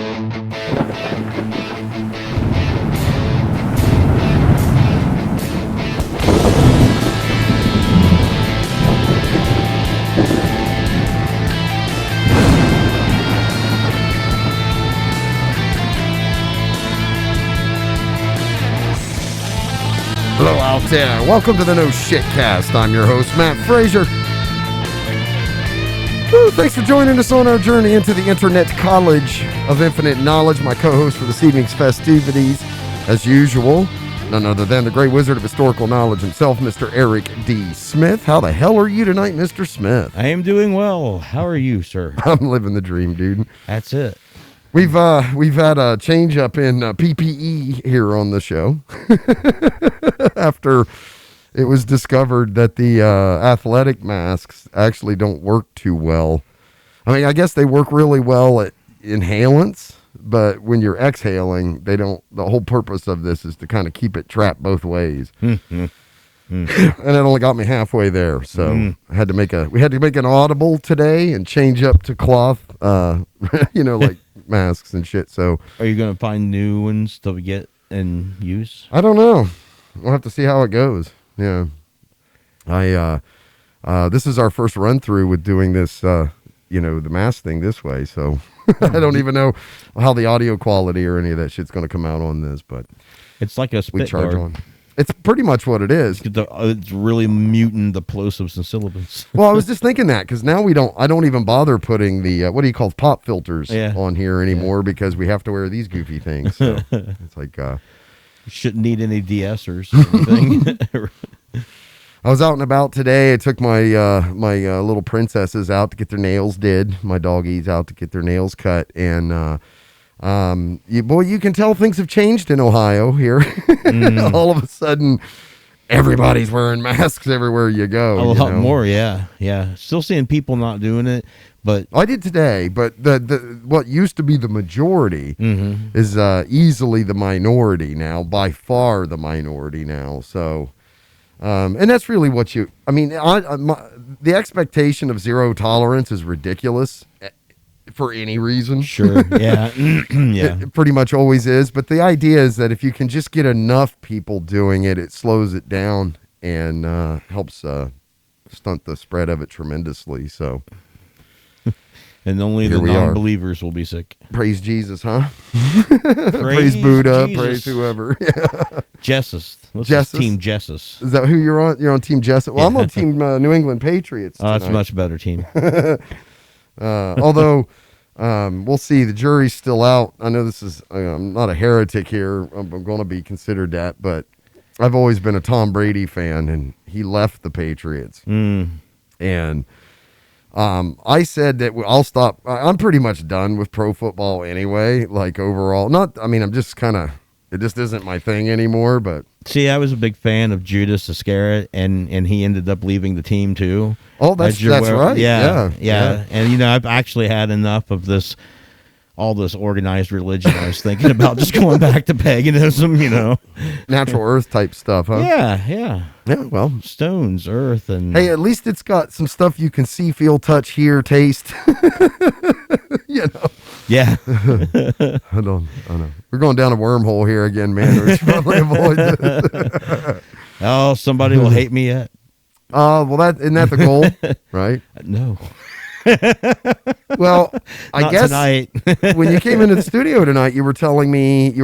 Hello out there. Welcome to the No Shit Cast. I'm your host, Matt Frazier. Woo, thanks for joining us on our journey into the Internet College of Infinite Knowledge. My co-host for this evening's festivities, as usual, none other than the great wizard of historical knowledge himself, Mr. Eric D. Smith. How the hell are you tonight, Mr. Smith? I am doing well. How are you, sir? I'm living the dream, dude. That's it. We've had a change up in PPE here on the show after it was discovered that the athletic masks actually don't work too well. I mean, I guess they work really well at inhalants, but when you're exhaling, they don't. The whole purpose of this is to kind of keep it trapped both ways. And it only got me halfway there, so I had to make an audible today and change up to cloth, like masks and shit. So are you going to find new ones to get and use? I don't know. We'll have to see how it goes. Yeah. This is our first run through with doing this, the mask thing this way. So I don't even know how the audio quality or any of that shit's going to come out on this, but it's like a spit we charge guard. on. It's pretty much what it is. It's really muting the plosives and syllables. Well, I was just thinking that because now I don't even bother putting the, what do you call pop filters on here anymore because we have to wear these goofy things. So it's like, you shouldn't need any de-essers or anything. I was out and about today. I took my little princesses out to get their nails did. My doggies out to get their nails cut. And, you can tell things have changed in Ohio here. All of a sudden, everybody's wearing masks everywhere you go. A lot more, yeah. Still seeing people not doing it, but I did today. But the what used to be the majority is easily the minority now, by far the minority now. So, and that's really what the expectation of zero tolerance is ridiculous. For any reason. Sure, yeah. Yeah. It pretty much always is. But the idea is that if you can just get enough people doing it, it slows it down and helps stunt the spread of it tremendously. So, and only the non-believers will be sick. Praise Jesus, huh? Praise Buddha, Jesus. praise whoever. Yeah. Jesus. Team Jesus. Is that who you're on? You're on Team Jesus? Well, I'm on Team New England Patriots tonight. That's a much better team. Although we'll see, the jury's still out. I know this is I'm not a heretic here. I'm going to be considered that, but I've always been a Tom Brady fan, and he left the Patriots. And I said that I'll stop. I'm pretty much done with pro football anyway. Like overall, I'm just kind of. It just isn't my thing anymore. But see, I was a big fan of Judas Iscariot, and he ended up leaving the team too. Oh, that's right. Yeah. And I've actually had enough of all this organized religion. I was thinking about just going back to paganism. Natural earth type stuff, huh? Yeah. Well, stones, earth, and hey, at least it's got some stuff you can see, feel, touch, hear, taste. Yeah. I know. We're going down a wormhole here again, man. We should probably avoid this. Oh, somebody will hate me yet. Well, isn't that the goal, right? No. Well, I guess tonight. When you came into the studio tonight, you were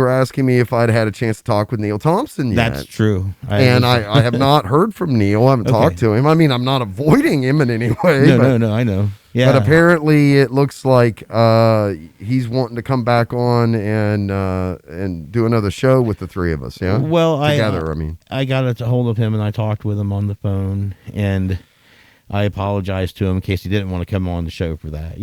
asking me if I'd had a chance to talk with Neil Thompson yet. That's true. I have not heard from Neil. I haven't talked to him. I mean, I'm not avoiding him in any way. No, I know. Yeah. But apparently it looks like he's wanting to come back on and do another show with the three of us, yeah? Well, together, I got a hold of him, and I talked with him on the phone, and I apologized to him in case he didn't want to come on the show for that,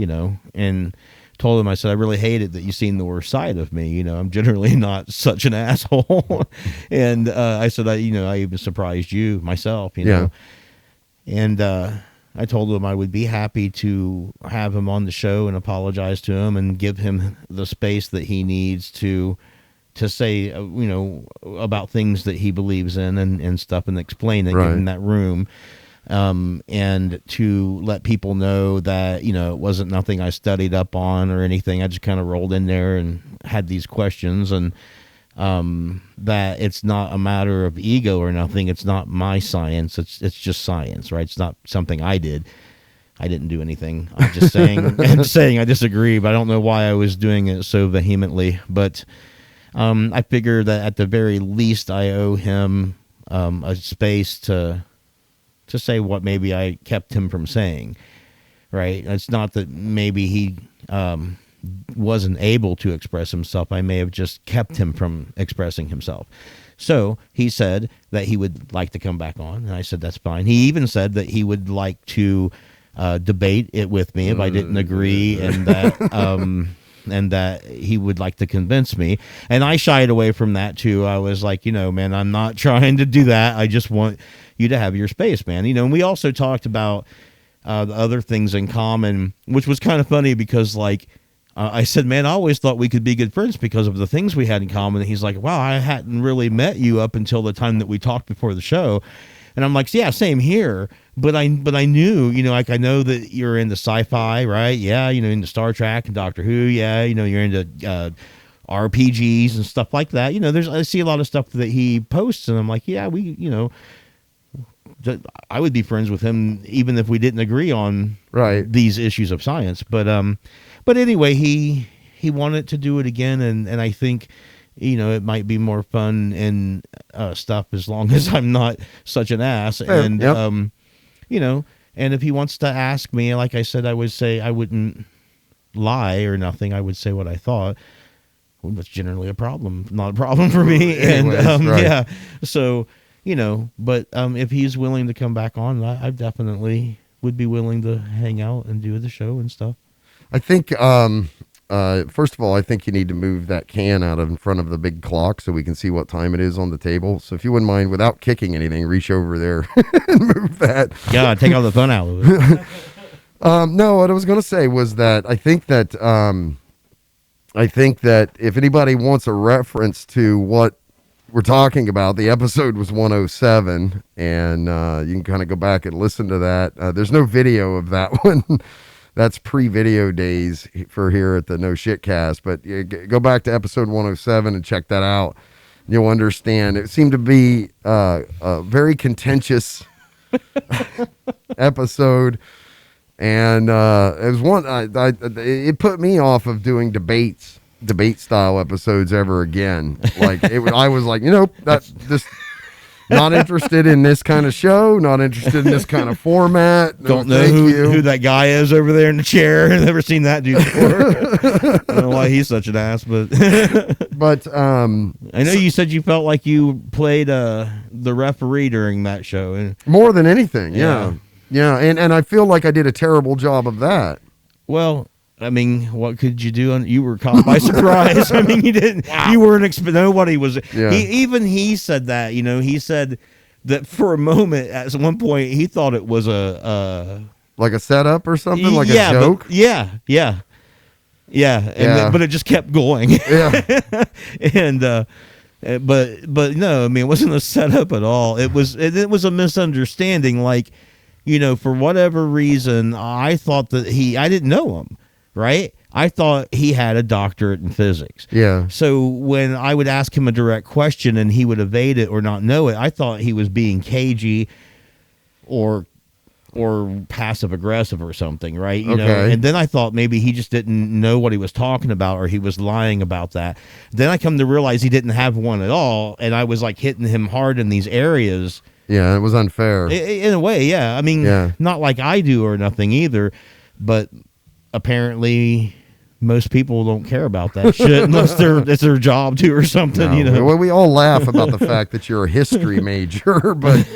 and told him, I said, I really hated that you've seen the worst side of me. I'm generally not such an asshole. And I said, I even surprised you myself, Yeah. And I told him I would be happy to have him on the show and apologize to him and give him the space that he needs to say, about things that he believes in and stuff, and explain it, give him that room. and to let people know that, you know, it wasn't nothing I studied up on or anything. I just kind of rolled in there and had these questions, and that it's not a matter of ego or nothing. It's not my science. It's just science, right? It's not something I did. I didn't do anything. I'm just saying I disagree, but I don't know why I was doing it so vehemently. But I figure that at the very least I owe him a space to say what maybe I kept him from saying, right? It's not that maybe he wasn't able to express himself. I may have just kept him from expressing himself. So he said that he would like to come back on, and I said that's fine. He even said that he would like to debate it with me if I didn't agree, and that he would like to convince me. And I shied away from that too. I was like, you know, man, I'm not trying to do that. I just want you to have your space, man. You know, and we also talked about the other things in common, which was kind of funny because, like, I said, man, I always thought we could be good friends because of the things we had in common. And he's like, wow, I hadn't really met you up until the time that we talked before the show. And I'm like, yeah, same here. But I knew, you know, like I know that you're into sci-fi, right? Yeah, you know, into Star Trek and Doctor Who. Yeah, you know, you're into RPGs and stuff like that. You know, I see a lot of stuff that he posts, and I'm like, yeah, you know, I would be friends with him even if we didn't agree on these issues of science. But anyway, he wanted to do it again, and I think, you know, it might be more fun and stuff as long as I'm not such an ass. And, you know, and if he wants to ask me, like I said, I would say I wouldn't lie or nothing. I would say what I thought. Well, that's generally a problem, not a problem for me. Anyways, and, yeah, so, you know, but if he's willing to come back on, I definitely would be willing to hang out and do the show and stuff. I think, first of all, I think you need to move that can out in front of the big clock so we can see what time it is on the table. So if you wouldn't mind, without kicking anything, reach over there and move that. Yeah, take all the fun out of it. No, what I was going to say was that I think that if anybody wants a reference to what we're talking about, the episode was 107, and you can kind of go back and listen to that. There's no video of that one. That's pre-video days for here at the No Shit Cast, but go back to episode 107 and check that out. You'll understand. It seemed to be a very contentious episode, and it was one. It put me off of doing debate style episodes ever again. Like I was like, you know, that's just. Not interested in this kind of show. Not interested in this kind of format. Don't know who that guy is over there in the chair. I've never seen that dude before. I don't know why he's such an ass, but I know you said you felt like you played the referee during that show, and more than anything, yeah, and I feel like I did a terrible job of that. Well, I mean, what could you do? You were caught by surprise. I mean, you didn't. Wow. You weren't. Nobody was. Yeah. He said that. You know, he said that for a moment, at one point, he thought it was like a setup or something, like a joke. Yeah. But it just kept going. Yeah. And but no, I mean, it wasn't a setup at all. It was a misunderstanding. Like, you know, for whatever reason, I thought that I didn't know him. Right? I thought he had a doctorate in physics. Yeah. So when I would ask him a direct question and he would evade it or not know it, I thought he was being cagey or passive aggressive or something, right? You know, and then I thought maybe he just didn't know what he was talking about, or he was lying about that. Then I come to realize he didn't have one at all, and I was like hitting him hard in these areas. Yeah, it was unfair. In a way, yeah. I mean, not like I do or nothing either, but apparently most people don't care about that shit unless it's their job to or something. No, you know. Well, we all laugh about the fact that you're a history major, but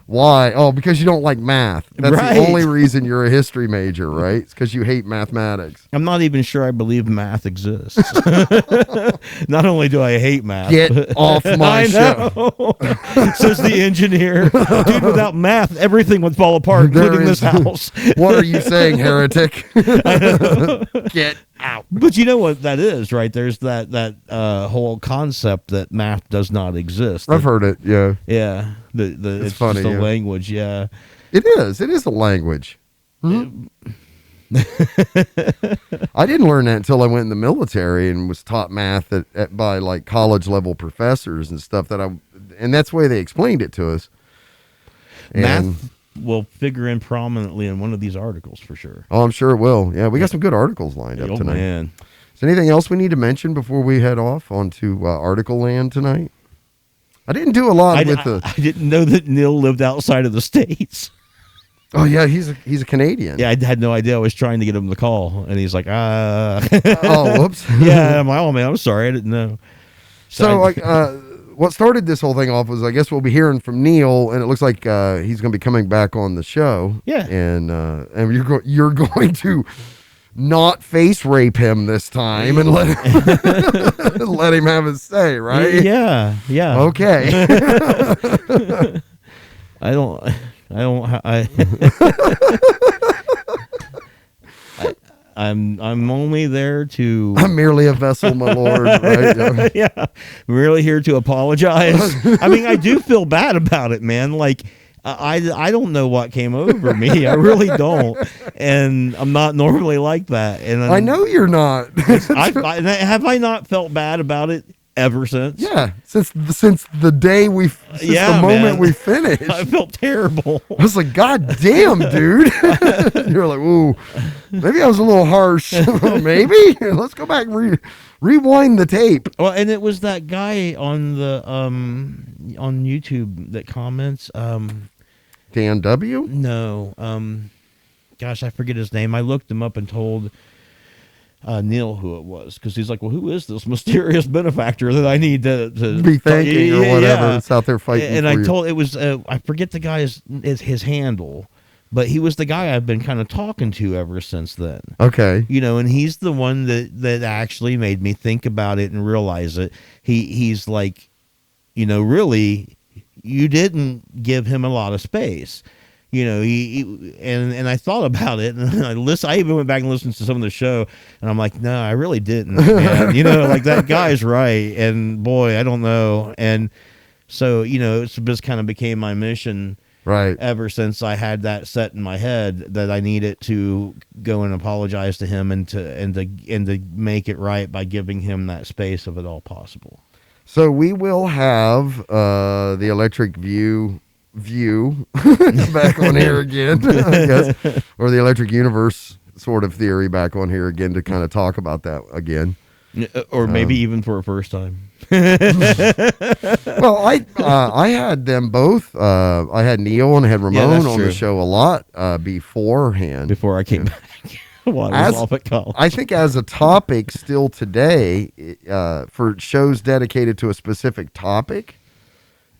why? Oh, because you don't like math. That's the only reason you're a history major, right? It's because you hate mathematics. I'm not even sure I believe math exists. Not only do I hate math. Get off my show. Says the engineer. Dude, without math, everything would fall apart, including this house. What are you saying, heretic? Get out. But you know what that is, right? There's that whole concept that math does not exist. I've heard it, yeah. Yeah. It's funny, just a language, yeah. It is a language. Mhm. I didn't learn that until I went in the military and was taught math by like college level professors and stuff and that's the way they explained it to us. Math will figure in prominently in one of these articles for sure. Oh, I'm sure it will. Yeah, we got some good articles lined up tonight. Man. Is there anything else we need to mention before we head off onto Article Land tonight? I didn't do a lot I didn't know that Neil lived outside of the States. Oh yeah, he's a Canadian. Yeah, I had no idea. I was trying to get him the call, and he's like, Oh, whoops. Yeah, I'm like, oh man, I'm sorry, I didn't know. So what started this whole thing off was, I guess we'll be hearing from Neil, and it looks like he's going to be coming back on the show. Yeah, and you're going to not face rape him this time and let him have his say, right? Yeah. Okay. I'm only there to. I'm merely a vessel, my lord. Right? Yeah, I'm really here to apologize. I mean, I do feel bad about it, man. Like, I don't know what came over me. I really don't, and I'm not normally like that. And I know you're not. Have I not felt bad about it ever since? Yeah, since the day the moment we finished. I felt terrible. I was like, God damn, dude. You're like, ooh, maybe I was a little harsh. Maybe. Let's go back and rewind the tape. Well, and it was that guy on the on YouTube that comments. Dan W? No. Gosh, I forget his name. I looked him up and told Neil who it was, because he's like, well, who is this mysterious benefactor that I need to be thanking or whatever that's out there fighting? And I told it was I forget the guy's his handle, but he was the guy I've been kind of talking to ever since then. Okay, and he's the one that actually made me think about it and realize it. He's like, really, you didn't give him a lot of space. And I thought about it, and I even went back and listened to some of the show, and I'm like, no, I really didn't, man. Like, that guy's right, and boy, I don't know. And so, it's just kind of became my mission, right, ever since I had that set in my head that I needed to go and apologize to him and to make it right by giving him that space if at all possible. So we will have the Electric View back on here again, I guess, or the Electric Universe sort of theory back on here again to kind of talk about that again, or maybe even for a first time. Well, I had them both. I had Neil and I had Ramon on the show a lot beforehand. Before I came back. While I was off at college. I think as a topic still today, for shows dedicated to a specific topic,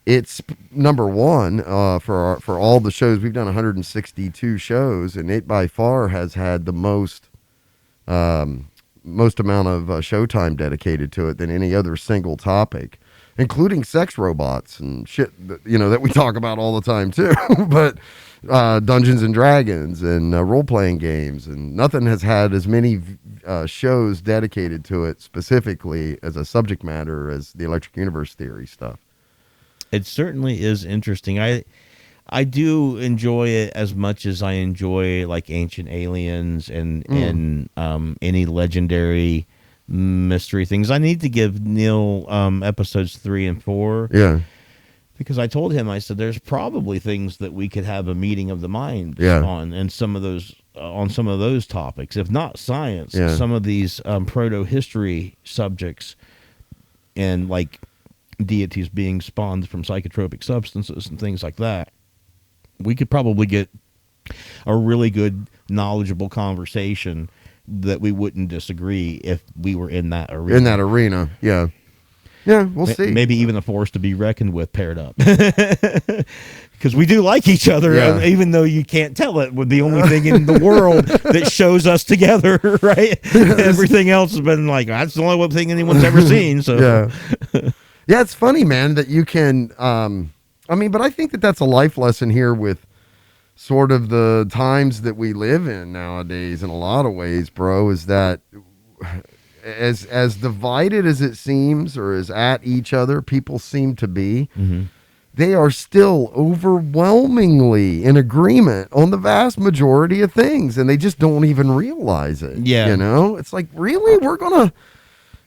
it's number one for all the shows. We've done 162 shows, and it by far has had the most amount of showtime dedicated to it than any other single topic, including sex robots and shit that we talk about all the time too. But Dungeons and Dragons and role-playing games, and nothing has had as many shows dedicated to it specifically as a subject matter as the Electric Universe theory stuff. It certainly is interesting. I do enjoy it as much as I enjoy like Ancient Aliens and any legendary mystery things. I need to give Neil episodes 3 and 4. Yeah. Because I told him, I said, there's probably things that we could have a meeting of the mind on, and some of those topics, if not science, some of these proto-history subjects, and like deities being spawned from psychotropic substances and things like that. We could probably get a really good, knowledgeable conversation that we wouldn't disagree if we were in that arena. Yeah. Yeah, we'll see. Maybe even a force to be reckoned with paired up. Because we do like each other, even though you can't tell it. With the only thing in the world that shows us together, right? Everything else has been like, that's the only thing anyone's ever seen. So, yeah, it's funny, man, that you can. But I think that's a life lesson here with sort of the times that we live in nowadays. In a lot of ways, bro, is that as divided as it seems, or as at each other people seem to be, they are still overwhelmingly in agreement on the vast majority of things, and they just don't even realize it. Yeah. You know, it's like, really? We're going to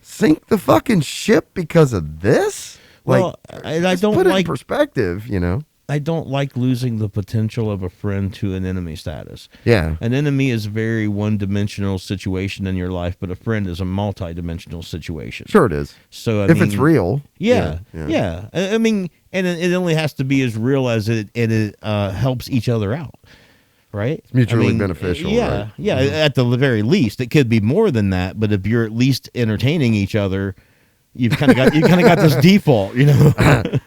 sink the fucking ship because of this? Well, and I just don't put it like in perspective, you know? I don't like losing the potential of a friend to an enemy status. Yeah. An enemy is a very one-dimensional situation in your life, but a friend is a multi-dimensional situation. Sure it is. So I if mean, it's real. yeah. I mean, and it only has to be as real as it helps each other out, right? It's mutually beneficial. Yeah, right? yeah. At the very least, it could be more than that. But if you're at least entertaining each other, you've kind of got this default, you know.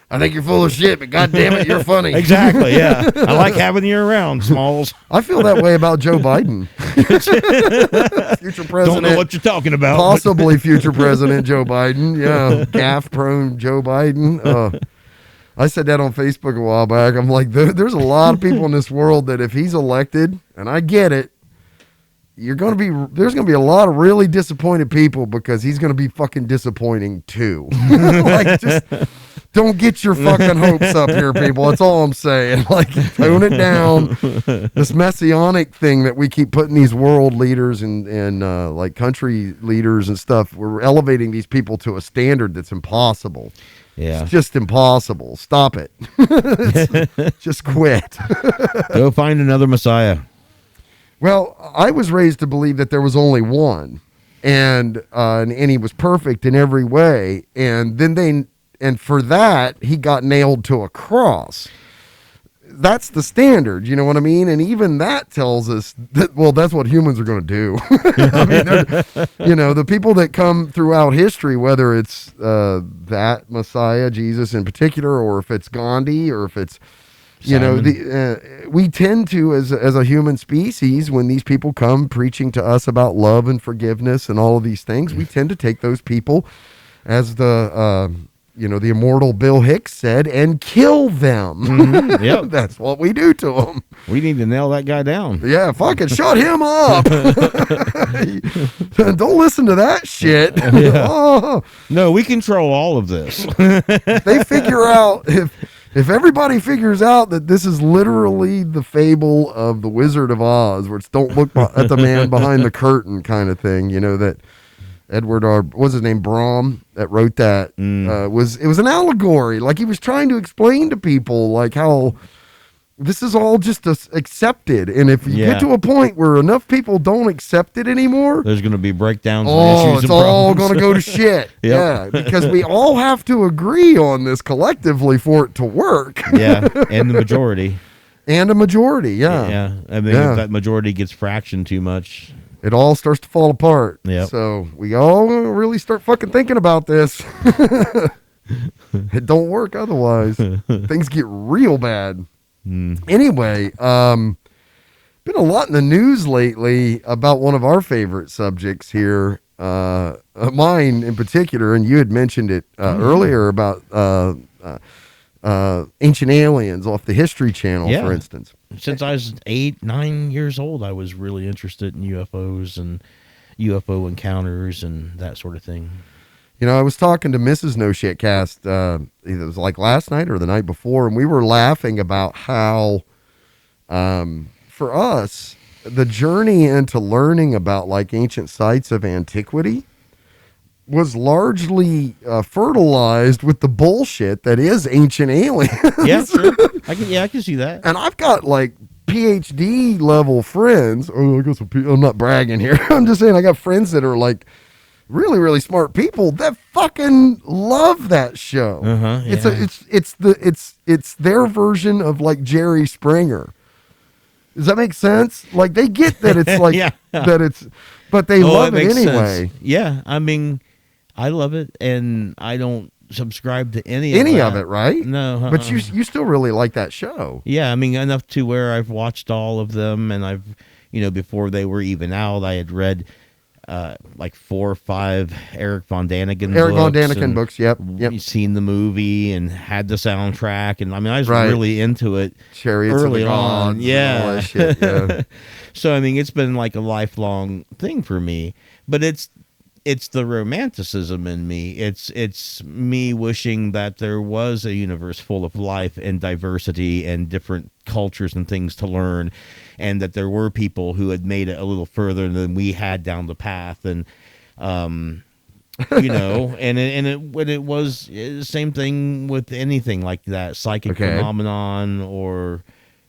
I think you're full of shit, but God damn it, you're funny. Exactly. Yeah, I like having you around, Smalls. I feel that way about Joe Biden, future president. Don't know what you're talking about. Possibly future president Joe Biden. Yeah, gaffe-prone Joe Biden. I said that on Facebook a while back. I'm like, there's a lot of people in this world that if he's elected, and I get it, there's going to be a lot of really disappointed people because he's going to be fucking disappointing too. Like, just don't get your fucking hopes up here, people. That's all I'm saying. Like, tone it down. This messianic thing that we keep putting these world leaders and like country leaders and stuff, we're elevating these people to a standard that's impossible. Yeah. It's just impossible. Stop it. Just quit. Go find another Messiah. Well, I was raised to believe that there was only one, and he was perfect in every way. And then for that, he got nailed to a cross. That's the standard, you know what I mean? And even that tells us that, well, that's what humans are going to do. I mean, you know, the people that come throughout history, whether it's that Messiah, Jesus in particular, or if it's Gandhi, or if it's, you know, we tend to, as a human species, when these people come preaching to us about love and forgiveness and all of these things, we tend to take those people, as the immortal Bill Hicks said, and kill them. Mm-hmm. Yep. That's what we do to them. We need to nail that guy down. Yeah, fucking shut him up. Don't listen to that shit. Yeah. Oh. No, we control all of this. They figure out, if everybody figures out that this is literally the fable of the Wizard of Oz, where it's don't look at the man behind the curtain kind of thing, you know, that Edward what's his name, Brahm, that wrote that, it was an allegory. Like, he was trying to explain to people like how this is all just accepted, and if you get to a point where enough people don't accept it anymore, there's going to be breakdowns. Oh, and it's all going to go to shit. Yep. Yeah, because we all have to agree on this collectively for it to work. Yeah, and the majority. And a majority, yeah. Yeah, I mean, if that majority gets fractioned too much, it all starts to fall apart. Yep. So we all really start fucking thinking about this. It don't work otherwise. Things get real bad. Anyway, been a lot in the news lately about one of our favorite subjects here, mine in particular, and you had mentioned it earlier about ancient aliens off the History Channel, for instance. Since I was 8-9 years old, I was really interested in UFOs and UFO encounters and that sort of thing. You know, I was talking to Mrs. No Shit Cast, either it was like last night or the night before, and we were laughing about how, for us, the journey into learning about like ancient sites of antiquity was largely fertilized with the bullshit that is ancient aliens. Yeah, sure. I can see that. And I've got like PhD level friends. Oh, I got some. I'm not bragging here. I'm just saying I got friends that are like really, really smart people that fucking love that show. Yeah. It's their version of like Jerry Springer. Does that make sense? Like, they get that it's like that it's, but they love it anyway. Sense. Yeah, I mean, I love it, and I don't subscribe to any of it, right? No, but you still really like that show. Yeah, I mean, enough to where I've watched all of them, and I've, before they were even out, I had read like 4 or 5 Eric Von Daniken books. Yep. You've seen the movie and had the soundtrack, and I mean, I was really into it. Chariots early of the on, Gods, all that shit, yeah. So I mean, it's been like a lifelong thing for me, but it's it's the romanticism in me. It's me wishing that there was a universe full of life and diversity and different cultures and things to learn, and that there were people who had made it a little further than we had down the path. And you know, and it was the same thing with anything like that, psychic phenomenon or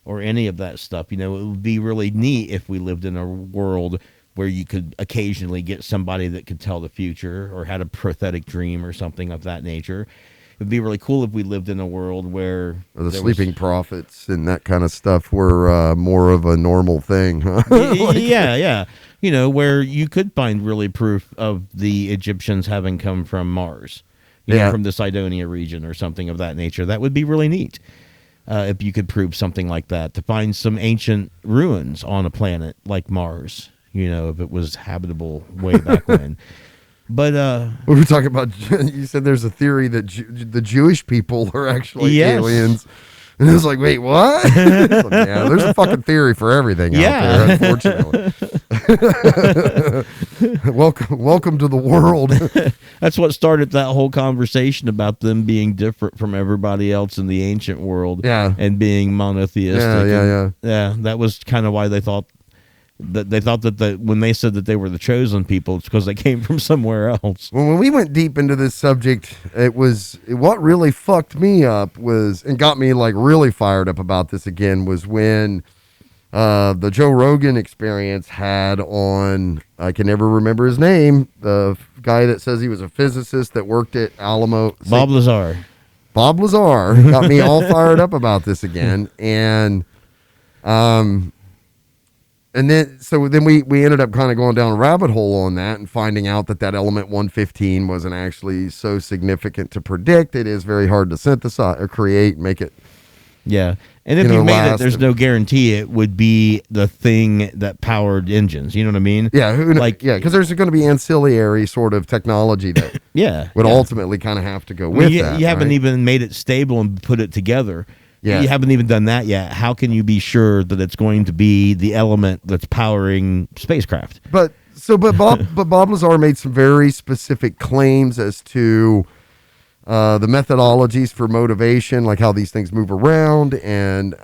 any of that stuff. You know, it would be really neat if we lived in a world where you could occasionally get somebody that could tell the future or had a prophetic dream or something of that nature. It would be really cool if we lived in a world where the sleeping prophets and that kind of stuff were more of a normal thing, huh? Yeah. You know, where you could find really proof of the Egyptians having come from Mars, you know, from the Cydonia region or something of that nature. That would be really neat if you could prove something like that, to find some ancient ruins on a planet like Mars. You know, if it was habitable way back when. But we were talking about, you said there's a theory that the Jewish people are actually aliens. And it was like, wait, what? Like, yeah, there's a fucking theory for everything out there, unfortunately. Welcome to the world. That's what started that whole conversation about them being different from everybody else in the ancient world. Yeah. And being monotheistic. Yeah, that was kind of why they thought that when they said that they were the chosen people, it's because they came from somewhere else. Well, when we went deep into this subject, what really fucked me up and got me like really fired up about this again was when the Joe Rogan Experience had on, I can never remember his name, the guy that says he was a physicist that worked at Alamo. Bob Lazar. Bob Lazar got me all fired up about this again. And then we ended up kind of going down a rabbit hole on that and finding out that element 115 wasn't actually so significant to predict. It is very hard to synthesize or create, make it. Yeah. And if you made it, there's no guarantee it would be the thing that powered engines. You know what I mean? Yeah. Because there's going to be ancillary sort of technology that would ultimately kind of have to go with that. You haven't even made it stable and put it together. Yeah. You haven't even done that yet. How can you be sure that it's going to be the element that's powering spacecraft? But Bob Lazar made some very specific claims as to the methodologies for motivation, like how these things move around and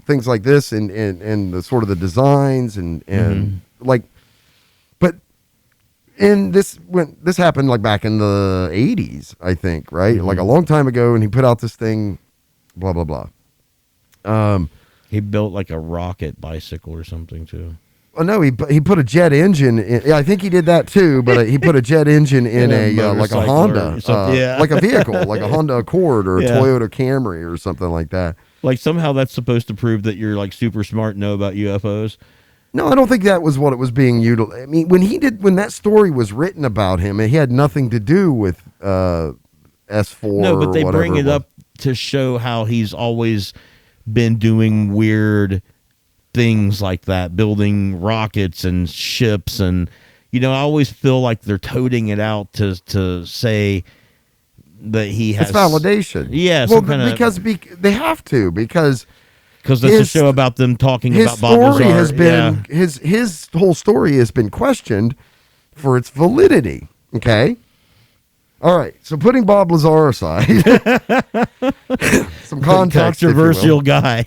things like this, and the sort of the designs and like. But this happened like back in the 80s, I think, right? Like a long time ago, and he put out this thing. Blah blah blah. He built like a rocket bicycle or something too. Oh no, he put a jet engine in. Yeah, I think he did that too. But he put a jet engine in like a Honda, like a vehicle, like a Honda Accord or a Toyota Camry or something like that. Like somehow that's supposed to prove that you're like super smart and know about UFOs. No, I don't think that was what it was being utilized. I mean, when that story was written about him, he had nothing to do with S4. No, but they bring it up to show how he's always been doing weird things like that, building rockets and ships. And, you know, I always feel like they're toting it out to say that he has... It's validation. Yeah. Well, because they have to, because that's a show about them talking about Bob Lazar. Has been, his whole story has been questioned for its validity, okay? All right, so putting Bob Lazar aside, some context. Controversial guy.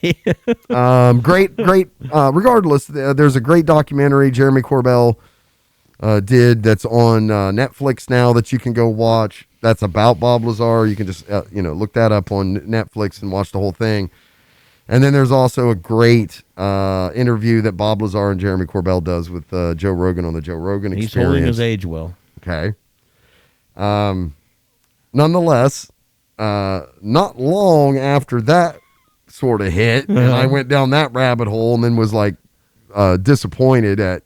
Great. Regardless, there's a great documentary Jeremy Corbell did that's on Netflix now that you can go watch. That's about Bob Lazar. You can just look that up on Netflix and watch the whole thing. And then there's also a great interview that Bob Lazar and Jeremy Corbell does with Joe Rogan on the Joe Rogan Experience. He's holding his age well. Okay. Nonetheless, not long after that sort of hit, and I went down that rabbit hole and then was like disappointed at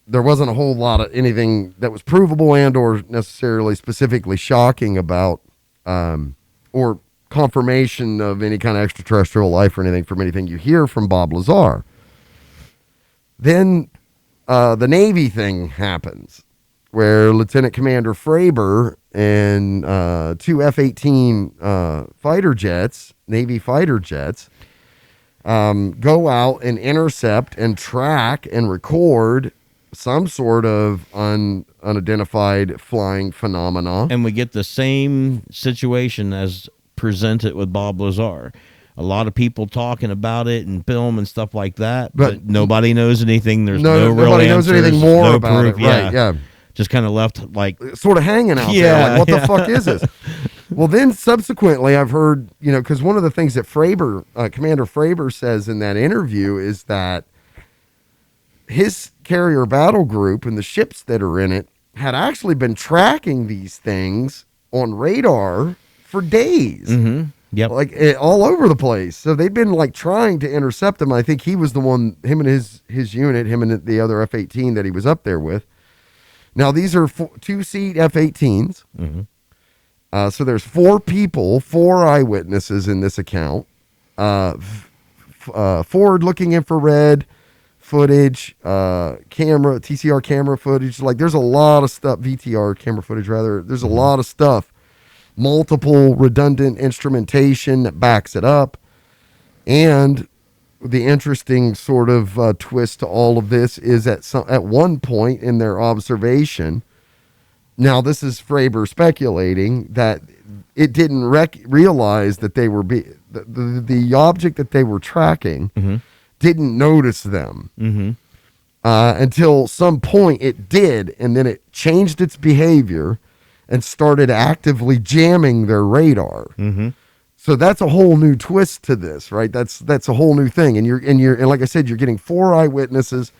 there wasn't a whole lot of anything that was provable and or necessarily specifically shocking about or confirmation of any kind of extraterrestrial life or anything from anything you hear from Bob Lazar. Then the Navy thing happens, where Lieutenant Commander Fravor and two F-18 fighter jets, Navy fighter jets, go out and intercept and track and record some sort of unidentified flying phenomena. And we get the same situation as presented with Bob Lazar. A lot of people talking about it and film and stuff like that, but nobody knows anything. There's no real nobody knows answers, anything more no about proof. it. Right? Yeah. Just kind of left like sort of hanging out there. Like, what the fuck is this? Well, then subsequently, I've heard, because one of the things that Commander Fravor says in that interview is that his carrier battle group and the ships that are in it had actually been tracking these things on radar for days. Mm-hmm. Yep. Like all over the place. So they'd been like trying to intercept them. I think he was the one, him and his unit, him and the other F-18 that he was up there with. Now, these are two-seat F-18s. Mm-hmm. So there's 4 people, 4 eyewitnesses in this account. Forward-looking infrared footage, TCR camera footage. Like, there's a lot of stuff, VTR camera footage, rather. There's a lot of stuff. Multiple redundant instrumentation that backs it up. And the interesting sort of twist to all of this is at one point in their observation, now this is Fravor speculating, that it didn't realize that they were the object that they were tracking mm-hmm. didn't notice them Mm-hmm. Until some point it did, and then it changed its behavior and started actively jamming their radar. Mm-hmm. So that's a whole new twist to this, right? That's a whole new thing, and like I said, you're getting 4 eyewitnesses,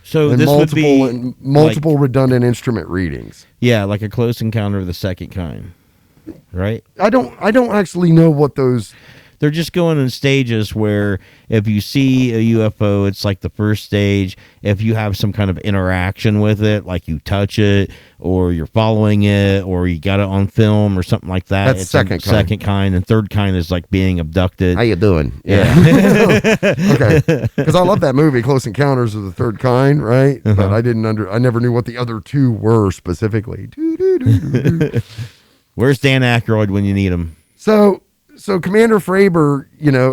so and this would be multiple redundant instrument readings. Yeah, like a close encounter of the second kind, right? I don't actually know what those. They're just going in stages where if you see a UFO, it's like the first stage. If you have some kind of interaction with it, like you touch it or you're following it or you got it on film or something like that. That's second kind. Second kind. And third kind is like being abducted. How you doing? Yeah. Okay. Because I love that movie, Close Encounters of the Third Kind, right? Uh-huh. But I never knew what the other 2 were specifically. Where's Dan Aykroyd when you need him? So Commander Fravor,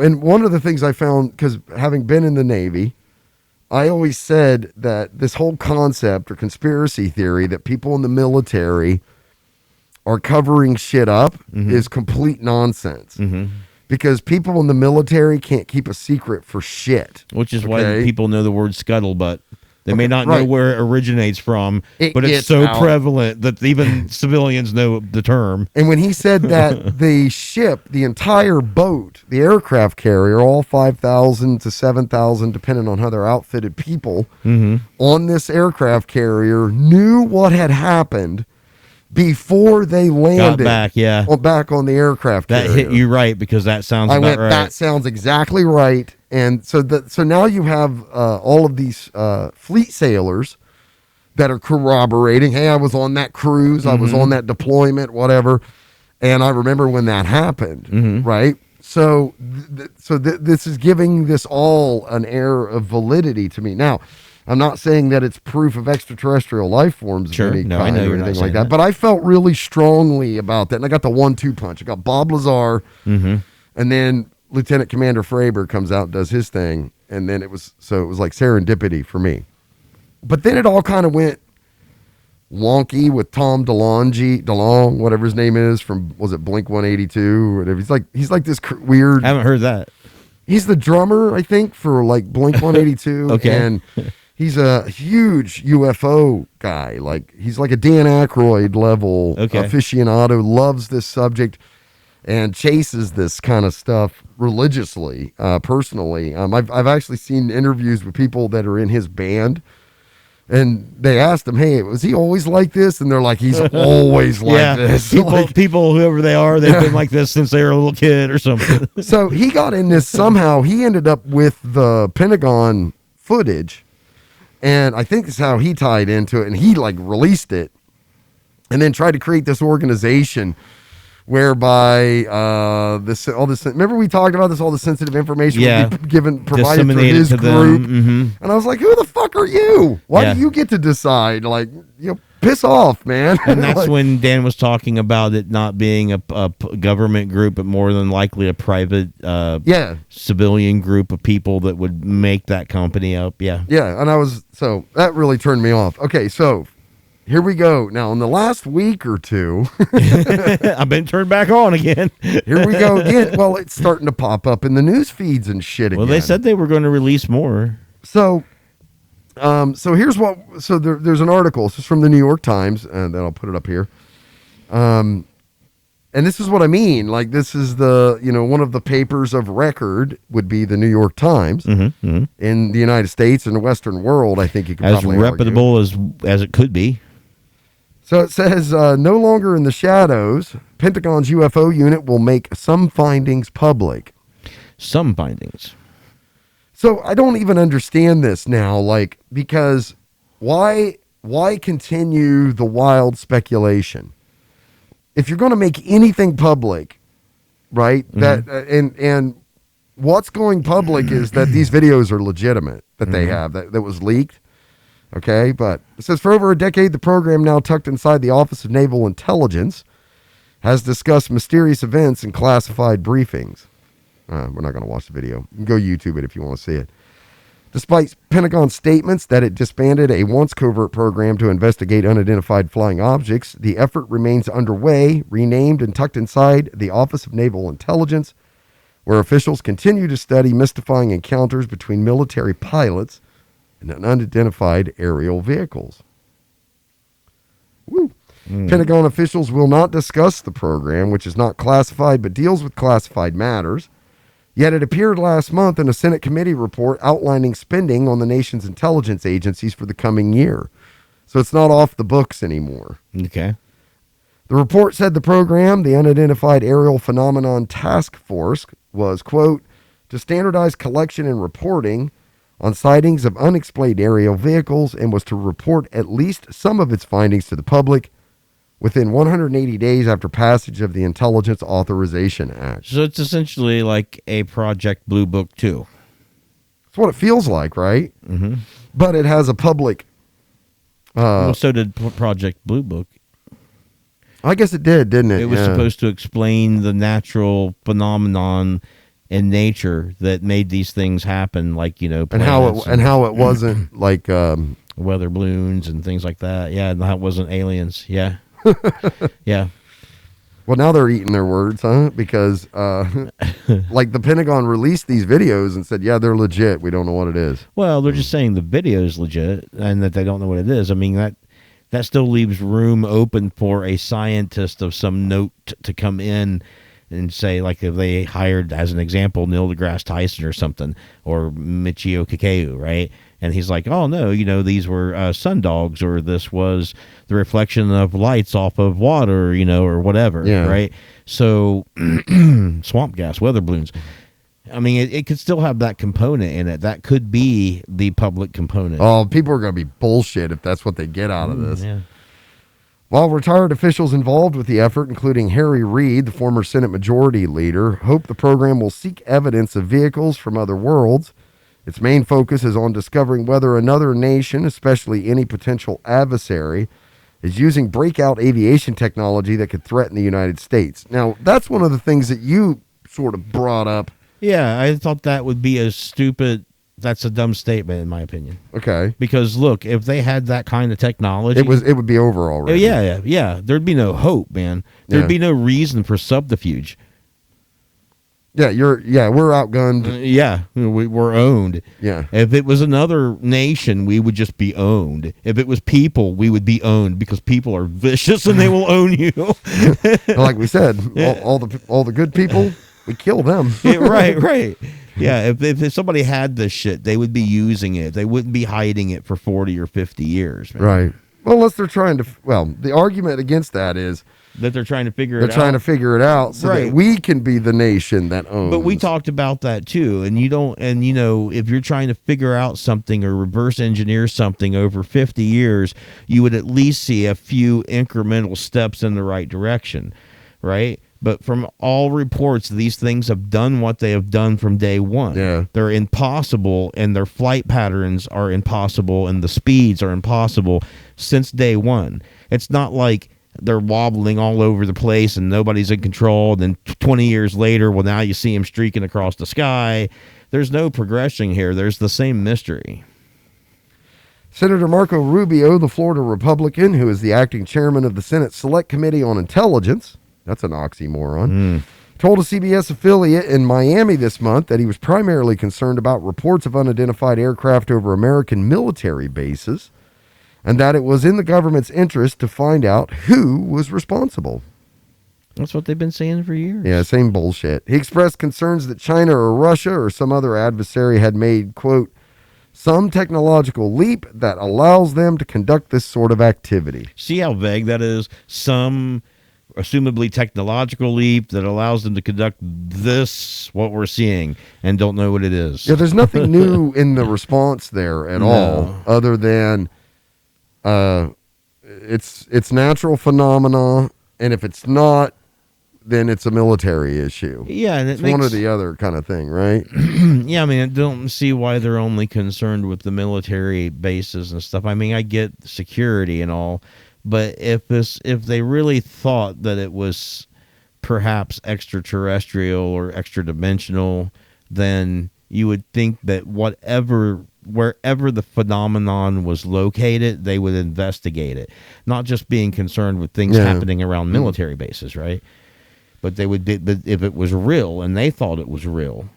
and one of the things I found, because having been in the Navy, I always said that this whole concept or conspiracy theory that people in the military are covering shit up Mm-hmm. is complete nonsense. Mm-hmm. Because people in the military can't keep a secret for shit. Which is why people know the word scuttlebutt. They may not know right. where it originates from, but it's gets so out. prevalent that even civilians know the term. And when he said that the ship, the entire boat, the aircraft carrier, all 5,000 to 7,000, depending on how they're outfitted people, Mm-hmm. on this aircraft carrier knew what had happened before they landed. Got back, Back on the aircraft That carrier. hit you right because that sounds I about went, right. that sounds exactly right. And so now you have all of these fleet sailors that are corroborating, hey, I was on that cruise, I was on that deployment, whatever, and I remember when that happened, right? So this is giving this all an air of validity to me. Now, I'm not saying that it's proof of extraterrestrial life forms Sure. of any No, I kind know or you're not anything saying like that, that. but I felt really strongly about that, and I got the 1-2 punch. I got Bob Lazar, and then Lieutenant Commander Fravor comes out and does his thing, and then it was like serendipity for me. But then it all kind of went wonky with Tom Delonge, whatever his name is, from, was it Blink 182 or whatever. He's like this weird. I haven't heard that. He's the drummer, I think, for like Blink 182. Okay. And he's a huge UFO guy. Like, he's like a Dan Aykroyd level aficionado, loves this subject and chases this kind of stuff religiously, personally. I've actually seen interviews with people that are in his band, and they asked him, hey, was he always like this? And they're like, he's always like this. People, whoever they are, they've been like this since they were a little kid or something. So he got in this somehow. He ended up with the Pentagon footage, and I think that's how he tied into it, and he like released it and then tried to create this organization whereby remember we talked about this, all the sensitive information would be provided through his group. And I was like, who the fuck are you? Why do you get to decide? Like, piss off, man. And that's Like, when Dan was talking about it not being a government group, but more than likely a private civilian group of people that would make that company up. Yeah. Yeah, and so that really turned me off. Okay, so here we go. Now, in the last week or two, I've been turned back on again. here we go again. Well, it's starting to pop up in the news feeds and shit again. Well, they said they were going to release more. So, here's what. So there's an article. This is from the New York Times, and then I'll put it up here. And this is what I mean. Like, this is one of the papers of record would be the New York Times in the United States and the Western world. I think you could as probably reputable as it could be. So it says, no longer in the shadows, Pentagon's UFO unit will make some findings public. Some findings. So I don't even understand this now, like, because why continue the wild speculation? If you're going to make anything public, right, that and what's going public is that these videos are legitimate, that they have, that was leaked. Okay, but it says for over a decade, the program, now tucked inside the Office of Naval Intelligence, has discussed mysterious events in classified briefings. We're not going to watch the video. You can go YouTube it if you want to see it. Despite Pentagon statements that it disbanded a once covert program to investigate unidentified flying objects, the effort remains underway, renamed and tucked inside the Office of Naval Intelligence, where officials continue to study mystifying encounters between military pilots and unidentified aerial vehicles. Woo. Pentagon officials will not discuss the program, which is not classified but deals with classified matters. Yet it appeared last month in a Senate committee report outlining spending on the nation's intelligence agencies for the coming year. So it's not off the books anymore. Okay. The report said the program, the Unidentified Aerial Phenomenon Task Force, was, quote, to standardize collection and reporting on sightings of unexplained aerial vehicles, and was to report at least some of its findings to the public within 180 days after passage of the Intelligence Authorization Act. So it's essentially like a Project Blue Book 2. That's what it feels like, right? Mm-hmm. But it has a public... well, so did Project Blue Book. I guess it did, didn't it? It was supposed to explain the natural phenomenon in nature that made these things happen, like, you know, and how it wasn't like weather balloons and things like that. Yeah, and how it wasn't aliens. Yeah. Yeah. Well, now they're eating their words, huh? Because like the Pentagon released these videos and said, yeah, they're legit. We don't know what it is. Well, they're just saying the video is legit and that they don't know what it is. I mean, that still leaves room open for a scientist of some note to come in and say, like, if they hired, as an example, Neil deGrasse Tyson or something, or Michio Kaku, right? And he's like, oh, no, you know, these were sundogs, or this was the reflection of lights off of water, you know, or whatever, right? So, swamp gas, weather balloons. I mean, it could still have that component in it. That could be the public component. Oh, people are going to be bullshit if that's what they get out of this. Yeah. While retired officials involved with the effort, including Harry Reid, the former Senate Majority Leader, hope the program will seek evidence of vehicles from other worlds. Its main focus is on discovering whether another nation, especially any potential adversary, is using breakout aviation technology that could threaten the United States. Now, that's one of the things that you sort of brought up. Yeah, I thought that would be that's a dumb statement, in my opinion. Okay. Because, look, if they had that kind of technology... It would be over already. Yeah. There'd be no hope, man. There'd be no reason for subterfuge. Yeah, we're outgunned. Yeah, we're owned. Yeah. If it was another nation, we would just be owned. If it was people, we would be owned, because people are vicious and they will own you. Like we said, all the good people, we kill them. Right. Yeah, if somebody had this shit, they would be using it. They wouldn't be hiding it for 40 or 50 years. Man. Right. Well, unless they're trying to... Well, the argument against that is... that they're trying to figure it out. They're trying to figure it out so that we can be the nation that owns. But we talked about that too. And if you're trying to figure out something or reverse engineer something over 50 years, you would at least see a few incremental steps in the right direction, right? But from all reports, these things have done what they have done from day one. Yeah. They're impossible, and their flight patterns are impossible, and the speeds are impossible since day one. It's not like they're wobbling all over the place and nobody's in control. Then 20 years later, well, now you see them streaking across the sky. There's no progression here. There's the same mystery. Senator Marco Rubio, the Florida Republican, who is the acting chairman of the Senate Select Committee on Intelligence, that's an oxymoron, told a CBS affiliate in Miami this month that he was primarily concerned about reports of unidentified aircraft over American military bases, and that it was in the government's interest to find out who was responsible. That's what they've been saying for years. Yeah, same bullshit. He expressed concerns that China or Russia or some other adversary had made, quote, some technological leap that allows them to conduct this sort of activity. See how vague that is? Some assumably technological leap that allows them to conduct this, what we're seeing, and don't know what it is. Yeah, there's nothing new in the response there at all, other than it's natural phenomena, and if it's not, then it's a military issue. Yeah, and it's one or the other kind of thing, right? Yeah, I mean, I don't see why they're only concerned with the military bases and stuff. I mean, I get security and all, but if they really thought that it was perhaps extraterrestrial or extra dimensional, then you would think that wherever the phenomenon was located, they would investigate it, not just being concerned with things happening around military bases, right? But they would be, but if it was real and they thought it was real,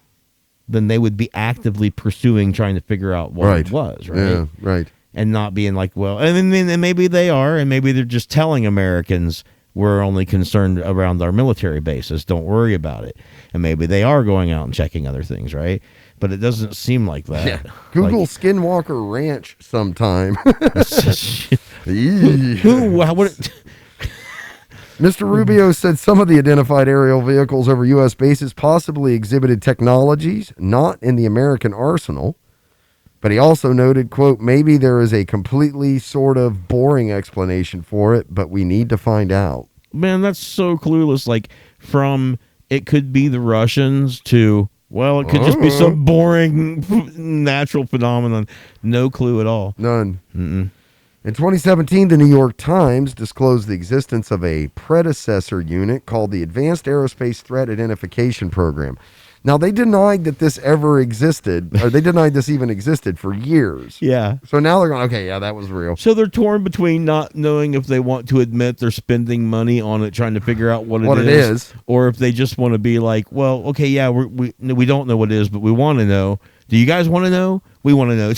then they would be actively pursuing, trying to figure out what it was, right? Yeah, right. And not being like, well, and maybe they are, and maybe they're just telling Americans we're only concerned around our military bases. Don't worry about it. And maybe they are going out and checking other things, right? But it doesn't seem like that. Yeah. Google Skinwalker Ranch sometime. Mr. Rubio said some of the identified aerial vehicles over U.S. bases possibly exhibited technologies not in the American arsenal. But he also noted, quote, maybe there is a completely sort of boring explanation for it, but we need to find out. Man, that's so clueless. Like, from it could be the Russians to, well, it could just be some boring natural phenomenon. No clue at all. None. In 2017, the New York Times disclosed the existence of a predecessor unit called the Advanced Aerospace Threat Identification Program. Now, they denied that this ever existed, or they denied this even existed for years. Yeah. So now they're going, okay, yeah, that was real. So they're torn between not knowing if they want to admit they're spending money on it, trying to figure out what it is, or if they just want to be like, well, okay, yeah, we don't know what it is, but we want to know. Do you guys want to know? We want to know.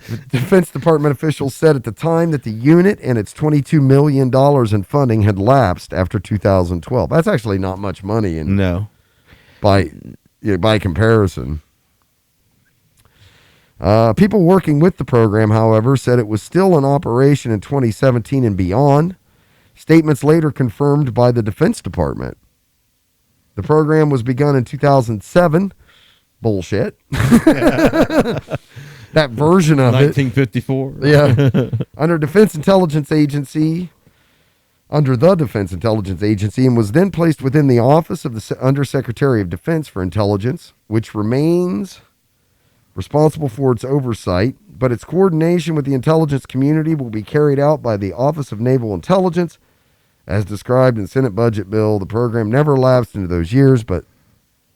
The Defense Department officials said at the time that the unit and its $22 million in funding had lapsed after 2012. That's actually not much money by comparison. People working with the program, however, said it was still in operation in 2017 and beyond. Statements later confirmed by the Defense Department. The program was begun in 2007. Bullshit. That version of 1954. Yeah. Under the Defense Intelligence Agency, and was then placed within the Office of the Undersecretary of Defense for Intelligence, which remains responsible for its oversight, but its coordination with the intelligence community will be carried out by the Office of Naval Intelligence. As described in Senate Budget Bill, the program never lapsed into those years, but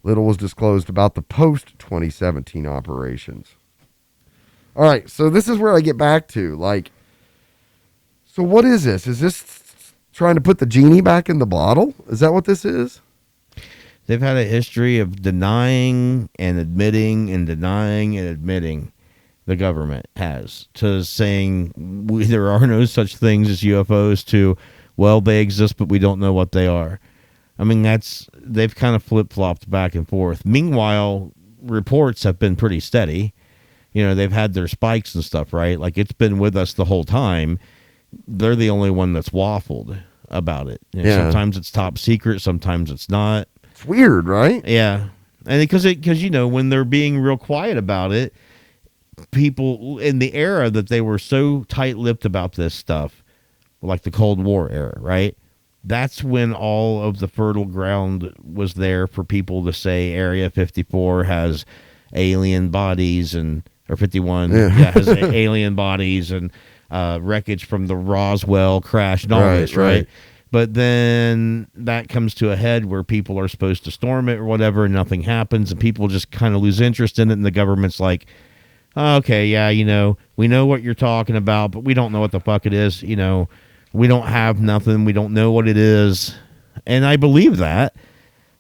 little was disclosed about the post-2017 operations. All right, so this is where I get back to, like, so what is this? Is this trying to put the genie back in the bottle? Is that what this is? They've had a history of denying and admitting and denying and admitting. The government has, to saying there are no such things as UFOs, to, well, they exist, but we don't know what they are. I mean, they've kind of flip-flopped back and forth. Meanwhile, reports have been pretty steady. You know, they've had their spikes and stuff, right? Like, it's been with us the whole time. They're the only one that's waffled about it. You know, sometimes it's top secret, sometimes it's not. It's weird, right? Yeah. And because you know, when they're being real quiet about it, people in the era that they were so tight-lipped about this stuff, like the Cold War era, right? that's when all of the fertile ground was there for people to say Area 54 has alien bodies or 51 has alien bodies and wreckage from the Roswell crash and all this, right? But then that comes to a head where people are supposed to storm it or whatever, and nothing happens, and people just kind of lose interest in it, and the government's like, okay, yeah, we know what you're talking about, but we don't know what the fuck it is, we don't have nothing, we don't know what it is. And I believe that,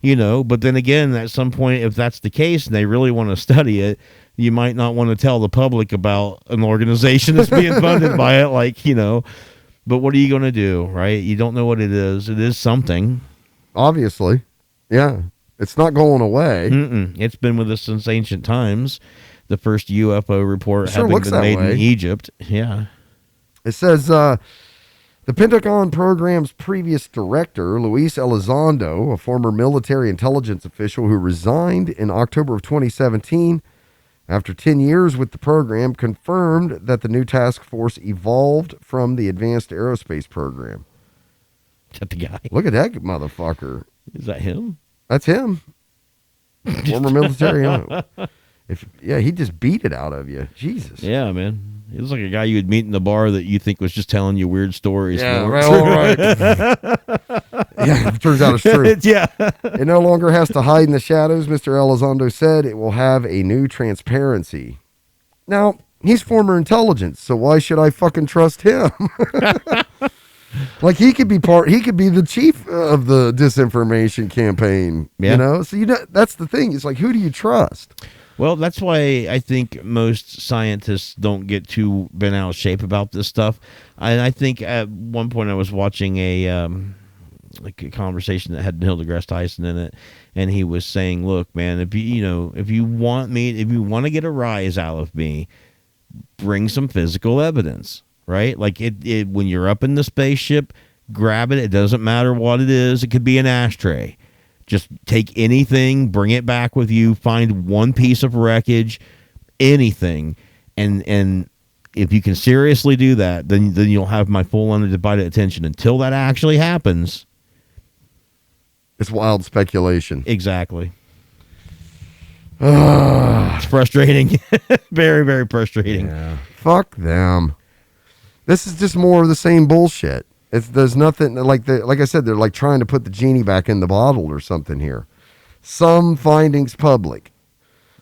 but then again, at some point, if that's the case and they really want to study it, you might not want to tell the public about an organization that's being funded by it, but what are you going to do, right? You don't know what it is. It is something. Obviously. Yeah. It's not going away. It's been with us since ancient times. The first UFO report having been made in Egypt. Yeah. It says the Pentagon program's previous director, Luis Elizondo, a former military intelligence official who resigned in October of 2017, after 10 years with the program, confirmed that the new task force evolved from the Advanced Aerospace Program. Is that the guy? Look at that motherfucker. Is that him? That's him. Former military. He just beat it out of you. Jesus. Yeah, man. He looks like a guy you would meet in the bar that you think was just telling you weird stories. Yeah, right. Yeah, it turns out it's true. Yeah. It no longer has to hide in the shadows, Mr. Elizondo said. It will have a new transparency. Now, he's former intelligence, so why should I fucking trust him? Like, he could be the chief of the disinformation campaign, So, that's the thing. It's like, who do you trust? Well, that's why I think most scientists don't get too bent out of shape about this stuff. And I think at one point I was watching a conversation that had Neil deGrasse Tyson in it, and he was saying, "Look, man, if you want to get a rise out of me, bring some physical evidence, right? Like it when you're up in the spaceship, grab it. It doesn't matter what it is. It could be an ashtray." Just take anything, bring it back with you, find one piece of wreckage, anything, and if you can seriously do that, then you'll have my full undivided attention. Until that actually happens, it's wild speculation. Exactly. It's frustrating. Very, very frustrating. Yeah. Fuck them. This is just more of the same bullshit. There's nothing like I said, they're like trying to put the genie back in the bottle or something here. Some findings public.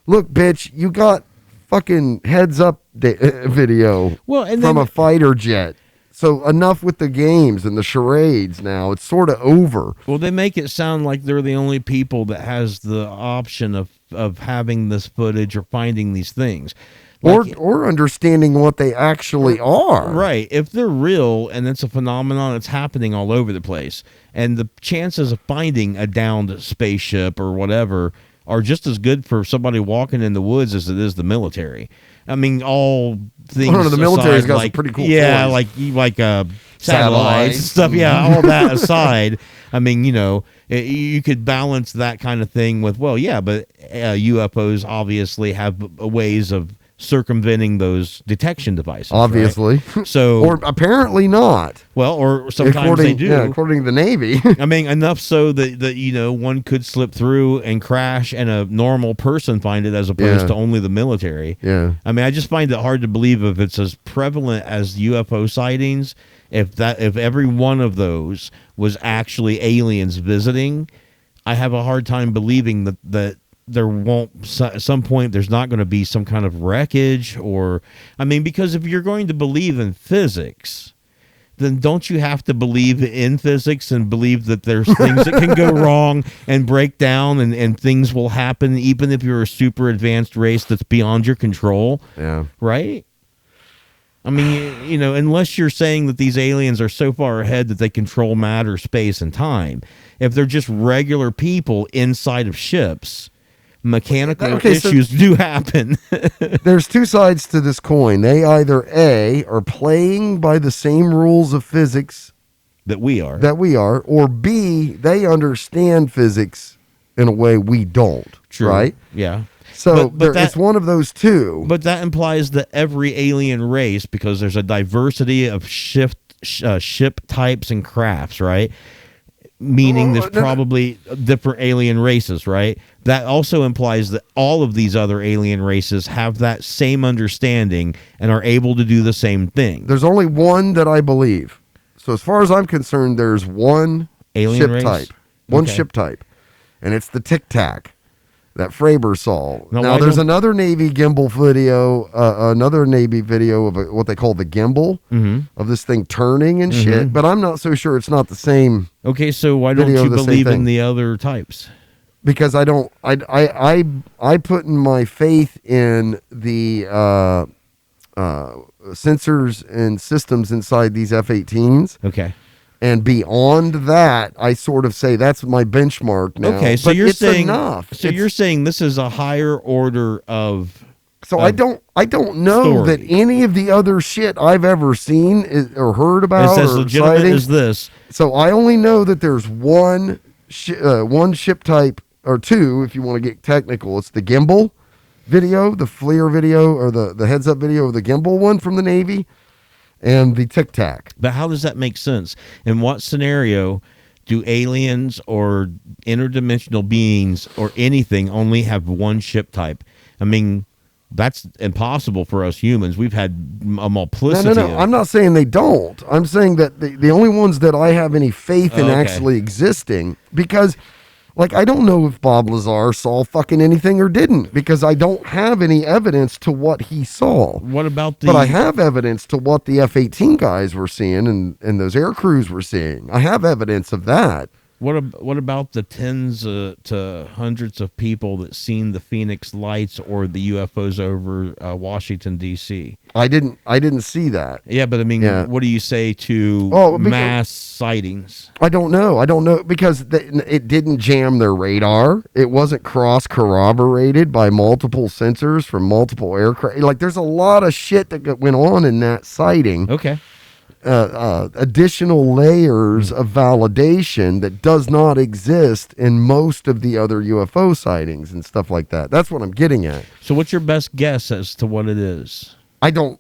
Look, bitch, you got fucking heads up video from a fighter jet. So enough with the games and the charades now. It's sort of over. Well, they make it sound like they're the only people that has the option of having this footage or finding these things. Or understanding what they actually are. Right. If they're real and it's a phenomenon that's happening all over the place, and the chances of finding a downed spaceship or whatever are just as good for somebody walking in the woods as it is the military. I mean, all things the aside, military's got some pretty cool toys. like satellites and stuff. Yeah, all that aside, I mean, you could balance that kind of thing with, but UFOs obviously have ways of circumventing those detection devices. Obviously. Right? So, or apparently not. Well, or sometimes they do. Yeah, according to the Navy. I mean, enough so that one could slip through and crash and a normal person find it as opposed to only the military. Yeah. I mean, I just find it hard to believe if it's as prevalent as UFO sightings, if every one of those was actually aliens visiting, I have a hard time believing that there won't, at some point, there's not going to be some kind of wreckage because if you're going to believe in physics, then don't you have to believe in physics and believe that there's things that can go wrong and break down and things will happen even if you're a super advanced race that's beyond your control? Yeah. Right? I mean, unless you're saying that these aliens are so far ahead that they control matter, space, and time. If they're just regular people inside of ships, mechanical issues do happen. There's two sides to this coin. They either A, are playing by the same rules of physics that we are, or B, they understand physics in a way we don't. True. Right? Yeah. So it's one of those two. But that implies that every alien race, because there's a diversity of ship types and crafts, right? meaning there's probably different alien races, right? That also implies that all of these other alien races have that same understanding and are able to do the same thing. There's only one that I believe. So as far as I'm concerned, there's one Alien ship race? type. One Okay. ship type. And it's the Tic Tac that Fravor saw. Now, Now why there's don't- another Navy gimbal video, another Navy video of what they call the gimbal, of this thing turning and shit, but I'm not so sure it's not the same. Okay, so why don't Video you of the same believe in thing. the other types? Because I don't, I put in my faith in the sensors and systems inside these F-18s, Okay. and beyond that, I sort of say that's my benchmark now. Okay, so But you're it's saying enough. So It's- you're saying this is a higher order of So I don't know story. that any of the other shit I've ever seen or heard It's about as or legitimate sightings. as this. So I only know that there's one ship type, or two, if you want to get technical. It's the gimbal video, the FLIR video, or the heads up video of the gimbal one from the Navy, and the Tic Tac. But how does that make sense? In what scenario do aliens or interdimensional beings or anything only have one ship type? I mean, that's impossible for us humans. We've had a multiplicity. No. of- I'm not saying they don't. I'm saying that the only ones that I have any faith in Okay. actually existing, because, like, I don't know if Bob Lazar saw fucking anything or didn't, because I don't have any evidence to what he saw. What about the? But I have evidence to what the F-18 guys were seeing and those air crews were seeing. I have evidence of that. What about the tens to hundreds of people that seen the Phoenix lights or the UFOs over Washington D.C.? I didn't see that. Yeah, but I mean, Yeah. what do you say to Oh, because- mass sightings? I don't know because it didn't jam their radar. It wasn't cross corroborated by multiple sensors from multiple aircraft. Like, there's a lot of shit that went on in that sighting. Okay. Additional layers of validation that does not exist in most of the other UFO sightings and stuff like that. That's what I'm getting at. So what's your best guess as to what it is? I don't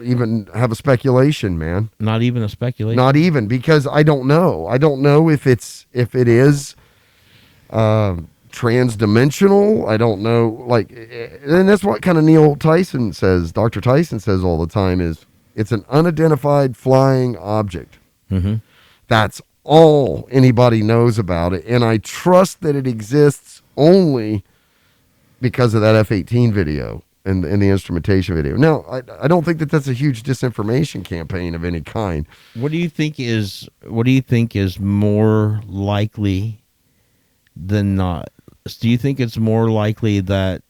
even have a speculation, man. Not even a speculation. Not even, because I don't know. I don't know if it is transdimensional. I don't know, like, and that's what kind of Neil Tyson says. Dr. Tyson says all the time is it's an unidentified flying object. Mm-hmm. That's all anybody knows about it, and I trust that it exists only because of that F-18 video and the instrumentation video. Now, I don't think that that's a huge disinformation campaign of any kind. What do you think is more likely than not? Do you think it's more likely that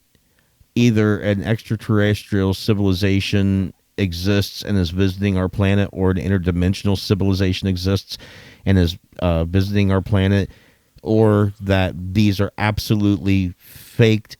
either an extraterrestrial civilization exists and is visiting our planet, or an interdimensional civilization exists and is visiting our planet, or that these are absolutely faked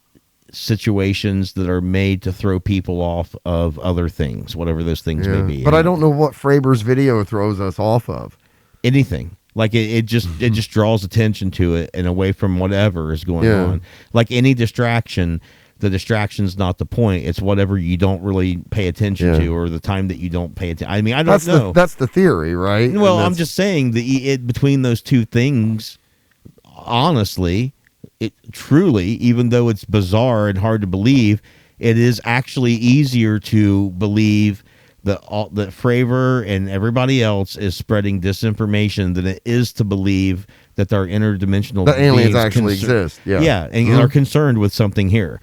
situations that are made to throw people off of other things, whatever those things may be? But I don't know what Fraber's video throws us off of. Anything. Like it just draws attention to it and away from whatever is going on. Like any distraction, the distraction's not the point. It's whatever you don't really pay attention to, or the time that you don't pay attention. I mean, I don't know. That's the theory, right? Well, I'm just saying between those two things, honestly, it truly, even though it's bizarre and hard to believe, it is actually easier to believe that Fravor and everybody else is spreading disinformation than it is to believe that there are interdimensional the aliens beings actually exist. Yeah, and are concerned with something here.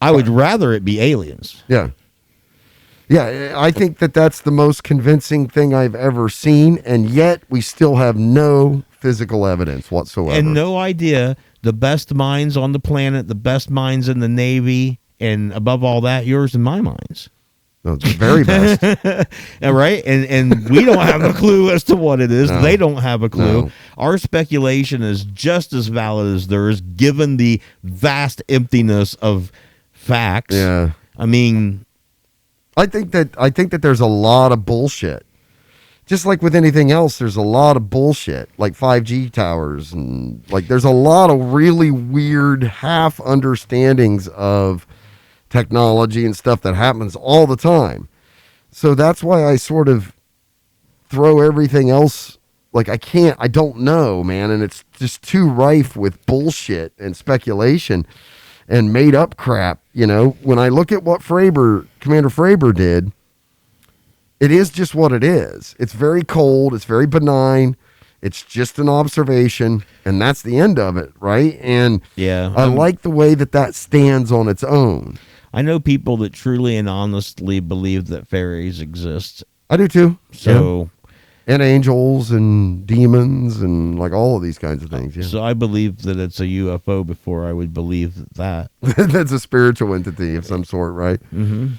I would rather it be aliens. Yeah. I think that that's the most convincing thing I've ever seen, and yet we still have no physical evenance whatsoever. And no idea the best minds on the planet, the best minds in the Navy, and above all that, yours and my minds. No, the very best. Right? And we don't have a clue as to what it is. No. They don't have a clue. No. Our speculation is just as valid as theirs, given the vast emptiness of facts. Yeah. I mean, I think that there's a lot of bullshit. Just like with anything else, there's a lot of bullshit, like 5G towers, and like there's a lot of really weird half understandings of technology and stuff that happens all the time. So that's why I sort of throw everything else like, I don't know, man. And it's just too rife with bullshit and speculation and made up crap. When I look at what Commander Fravor did, it is just what it is. It's very cold. It's very benign. It's just an observation, and that's the end of it, right? And yeah, I like the way that stands on its own. I know people that truly and honestly believe that fairies exist. I do too. So, and angels and demons and like all of these kinds of things. Yeah. So I believe that it's a UFO before I would believe that. That's a spiritual entity of some sort, right? Mm-hmm.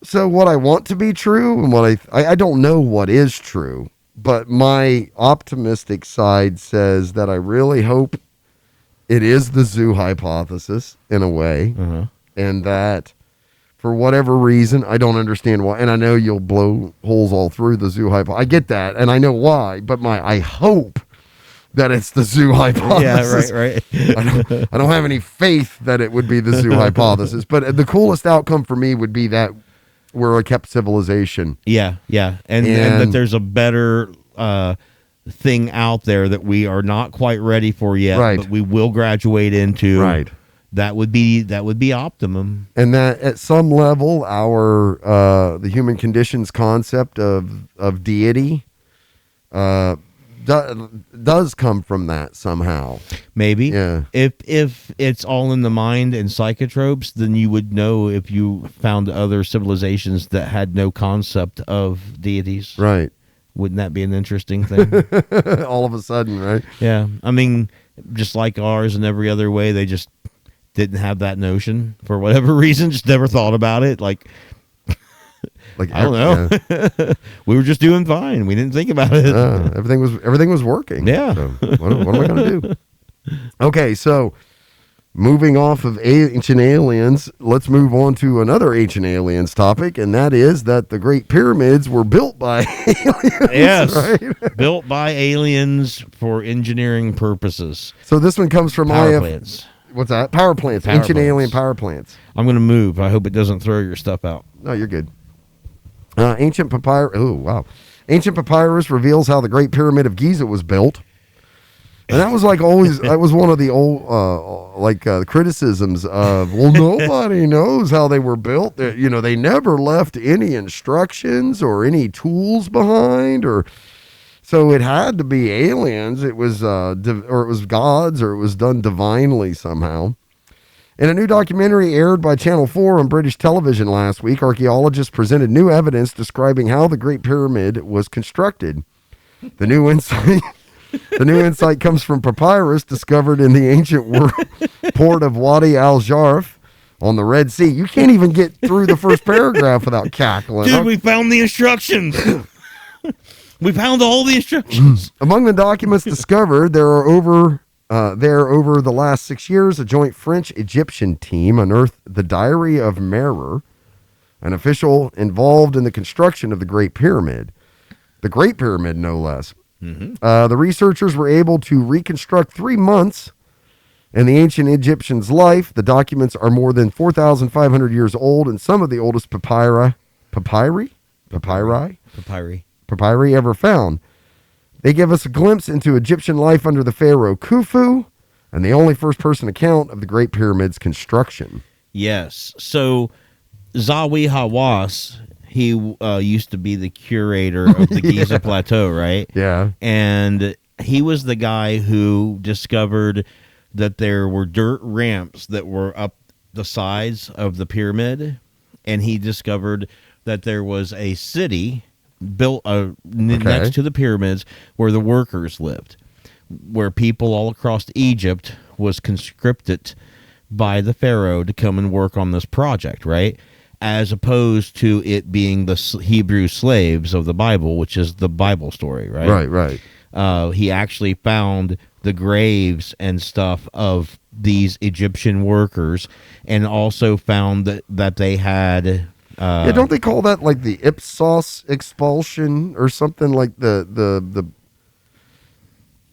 So what I want to be true and what I don't know what is true, but my optimistic side says that I really hope it is the zoo hypothesis in a way, and that for whatever reason, I don't understand why, and I know you'll blow holes all through the zoo hypothesis. I get that, and I know why, but I hope that it's the zoo hypothesis. Yeah, right. I don't have any faith that it would be the zoo hypothesis, but the coolest outcome for me would be that we're a kept civilization. Yeah, and that there's a better thing out there that we are not quite ready for yet, right, but we will graduate into. Right. That would be optimum. And that at some level, the human condition's concept of deity does come from that somehow. Maybe. Yeah. If it's all in the mind and psychotropes, then you would know if you found other civilizations that had no concept of deities. Right. Wouldn't that be an interesting thing? All of a sudden, right? Yeah. I mean, just like ours in every other way, they just didn't have that notion for whatever reason, just never thought about it. Like I don't know. Yeah. We were just doing fine. We didn't think about it. Everything was working. Yeah. So what am I going to do? Okay, so moving off of ancient aliens, let's move on to another ancient aliens topic, and that is that the Great Pyramids were built by aliens. Yes, right? Built by aliens for engineering purposes. So this one comes from power plants. What's that? Power plants. Ancient alien power plants. I'm going to move. I hope it doesn't throw your stuff out. No, you're good. Ancient papyrus. Oh, wow. Ancient papyrus reveals how the Great Pyramid of Giza was built. And that was like always, that was one of the old, criticisms of, well, nobody knows how they were built. They never left any instructions or any tools behind, so it had to be aliens. It was, or it was gods, or it was done divinely somehow. In a new documentary aired by Channel 4 on British television last week, archaeologists presented new evidence describing how the Great Pyramid was constructed. The new insight comes from papyrus discovered in the ancient port of Wadi al-Jarf on the Red Sea. You can't even get through the first paragraph without cackling. Dude, we found the instructions. We found all the instructions. Among the documents discovered, there over the last 6 years, a joint French-Egyptian team unearthed the Diary of Merer, an official involved in the construction of the Great Pyramid. The Great Pyramid, no less. Mm-hmm. The researchers were able to reconstruct 3 months in the ancient Egyptian's life. The documents are more than 4,500 years old, and some of the oldest papyri ever found. They give us a glimpse into Egyptian life under the pharaoh Khufu, and the only first-person account of the Great Pyramid's construction. Yes. So Zawi Hawass, he used to be the curator of the Giza Plateau, right? Yeah. And he was the guy who discovered that there were dirt ramps that were up the sides of the pyramid, and he discovered that there was a city built next to the pyramids where the workers lived, where people all across Egypt was conscripted by the pharaoh to come and work on this project, right? As opposed to it being the Hebrew slaves of the Bible, which is the Bible story, right? Right. He actually found the graves and stuff of these Egyptian workers, and also found that they had... don't they call that like the Ipsos expulsion or something, like the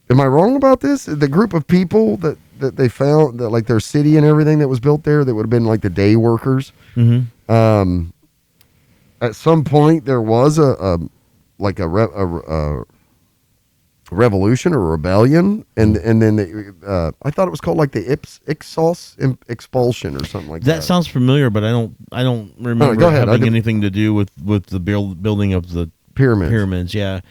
am I wrong about this? The group of people that they found, that like their city and everything that was built there, that would have been like the day workers. Mm-hmm. At some point there was a like a revolution or rebellion, and then I thought it was called like the Ixos expulsion or something like that. That sounds familiar, but I don't remember go ahead. having anything to do with the building of the pyramids. Yeah,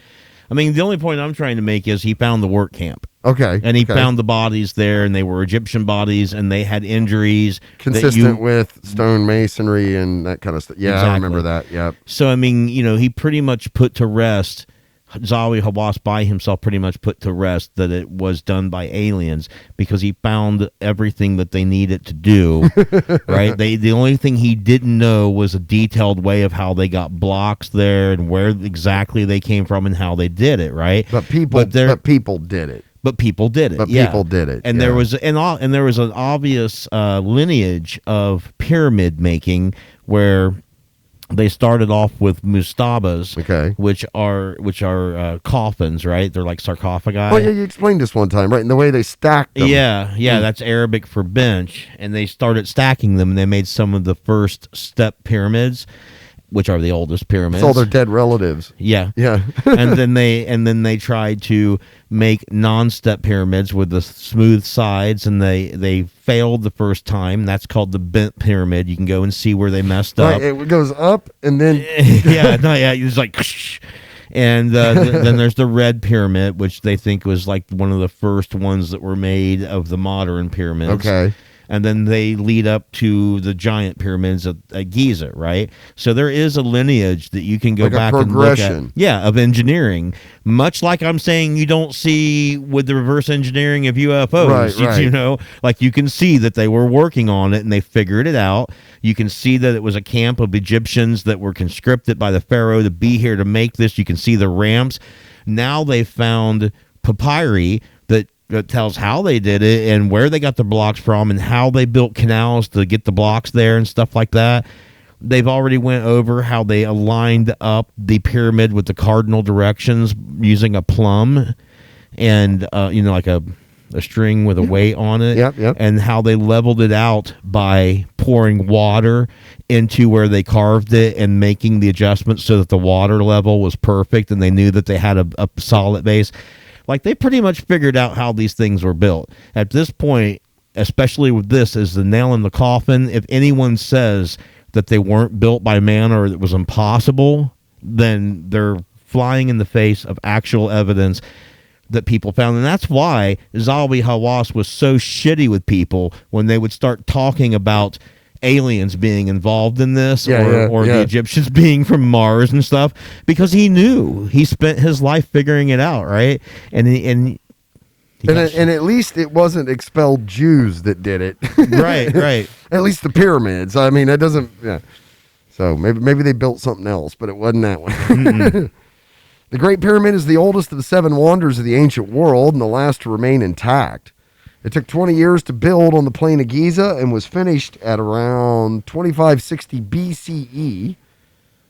I mean, the only point I'm trying to make is he found the work camp. Okay. And he found the bodies there, and they were Egyptian bodies, and they had injuries consistent with stone masonry and that kind of stuff. Yeah, exactly. I remember that. Yeah. So I mean, he pretty much put to rest. Zawi Hawass by himself pretty much put to rest that it was done by aliens because he found everything that they needed to do. Right? The only thing he didn't know was a detailed way of how they got blocks there and where exactly they came from and how they did it. Right? But people did it. But people did it. People did it. And there was an obvious lineage of pyramid making where they started off with mustabas, which are coffins, right? They're like sarcophagi. Oh yeah, you explained this one time, right? And the way they stacked them. Yeah, that's Arabic for bench. And they started stacking them, and they made some of the first step pyramids, which are the oldest pyramids. It's all their dead relatives. Yeah. and then they tried to make non-step pyramids with the smooth sides, and they failed the first time. That's called the bent pyramid. You can go and see where they messed up. It goes up and then it's like and then there's the red pyramid, which they think was like one of the first ones that were made of the modern pyramids. Okay. And then they lead up to the giant pyramids at Giza, right? So there is a lineage that you can go back and look at. Yeah, of engineering. Much like I'm saying you don't see with the reverse engineering of UFOs. Right. Like you can see that they were working on it and they figured it out. You can see that it was a camp of Egyptians that were conscripted by the Pharaoh to be here to make this. You can see the ramps. Now they found papyri that tells how they did it and where they got the blocks from and how they built canals to get the blocks there and stuff like that. They've already went over how they aligned up the pyramid with the cardinal directions using a plumb and like a string with a weight on it. Yep. And how they leveled it out by pouring water into where they carved it and making the adjustments so that the water level was perfect and they knew that they had a solid base. Like, they pretty much figured out how these things were built. At this point, especially with this, is the nail in the coffin. If anyone says that they weren't built by man or it was impossible, then they're flying in the face of actual evidence that people found. And that's why Zawi Hawass was so shitty with people when they would start talking about aliens being involved in this or the Egyptians being from Mars and stuff, because he knew. He spent his life figuring it out, right? And at least it wasn't expelled Jews that did it. Right. At least the pyramids. I mean, that doesn't So maybe they built something else, but it wasn't that one. The Great Pyramid is the oldest of the 7 wonders of the ancient world and the last to remain intact. It took 20 years to build on the plain of Giza and was finished at around 2560 BCE,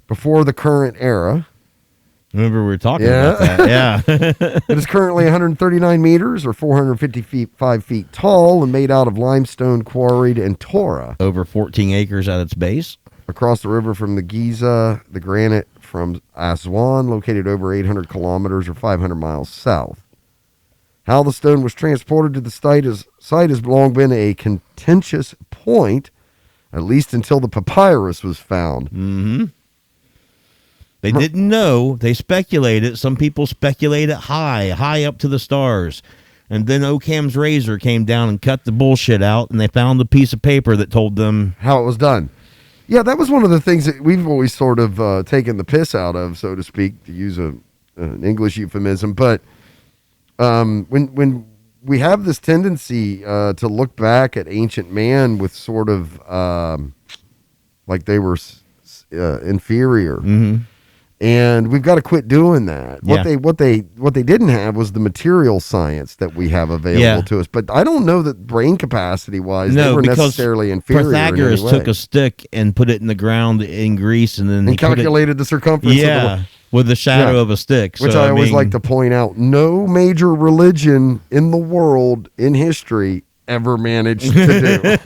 before the current era. Remember we were talking about that. Yeah. It is currently 139 meters or 455 feet tall and made out of limestone quarried in Torah. Over 14 acres at its base. Across the river from the Giza, the granite from Aswan, located over 800 kilometers or 500 miles south. How the stone was transported to the site has long been a contentious point, at least until the papyrus was found. Mm-hmm. They didn't know. They speculated. Some people speculated high up to the stars. And then Occam's razor came down and cut the bullshit out, and they found the piece of paper that told them how it was done. Yeah, that was one of the things that we've always sort of taken the piss out of, so to speak, to use an English euphemism. But when we have this tendency to look back at ancient man with sort of like they were inferior. Mm-hmm. And we've got to quit doing that. What they didn't have was the material science that we have available to us. But I don't know that brain capacity wise they were necessarily inferior. Pythagoras took a stick and put it in the ground in Greece, and then he calculated the circumference. Yeah, with the shadow of a stick. Which I always like to point out: no major religion in the world in history ever managed to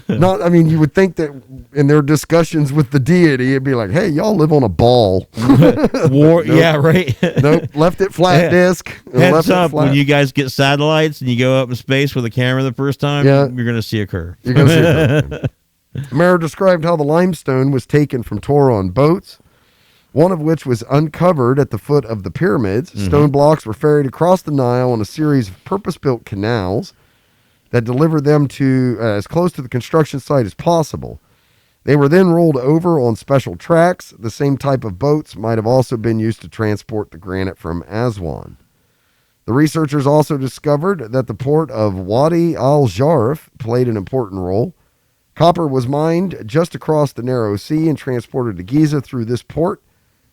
do. Not, I mean, you would think that in their discussions with the deity, it'd be like, hey, y'all live on a ball. Nope. Yeah, right. Nope, left it flat disk. Heads up, when you guys get satellites and you go up in space with a camera the first time, you're going to see a curve. You're going to see a curve. Mara described how the limestone was taken from Toron boats, one of which was uncovered at the foot of the pyramids. Stone blocks were ferried across the Nile on a series of purpose-built canals that delivered them to as close to the construction site as possible. They were then rolled over on special tracks. The same type of boats might have also been used to transport the granite from Aswan. The researchers also discovered that the port of Wadi al-Jarf played an important role. Copper was mined just across the narrow sea and transported to Giza through this port.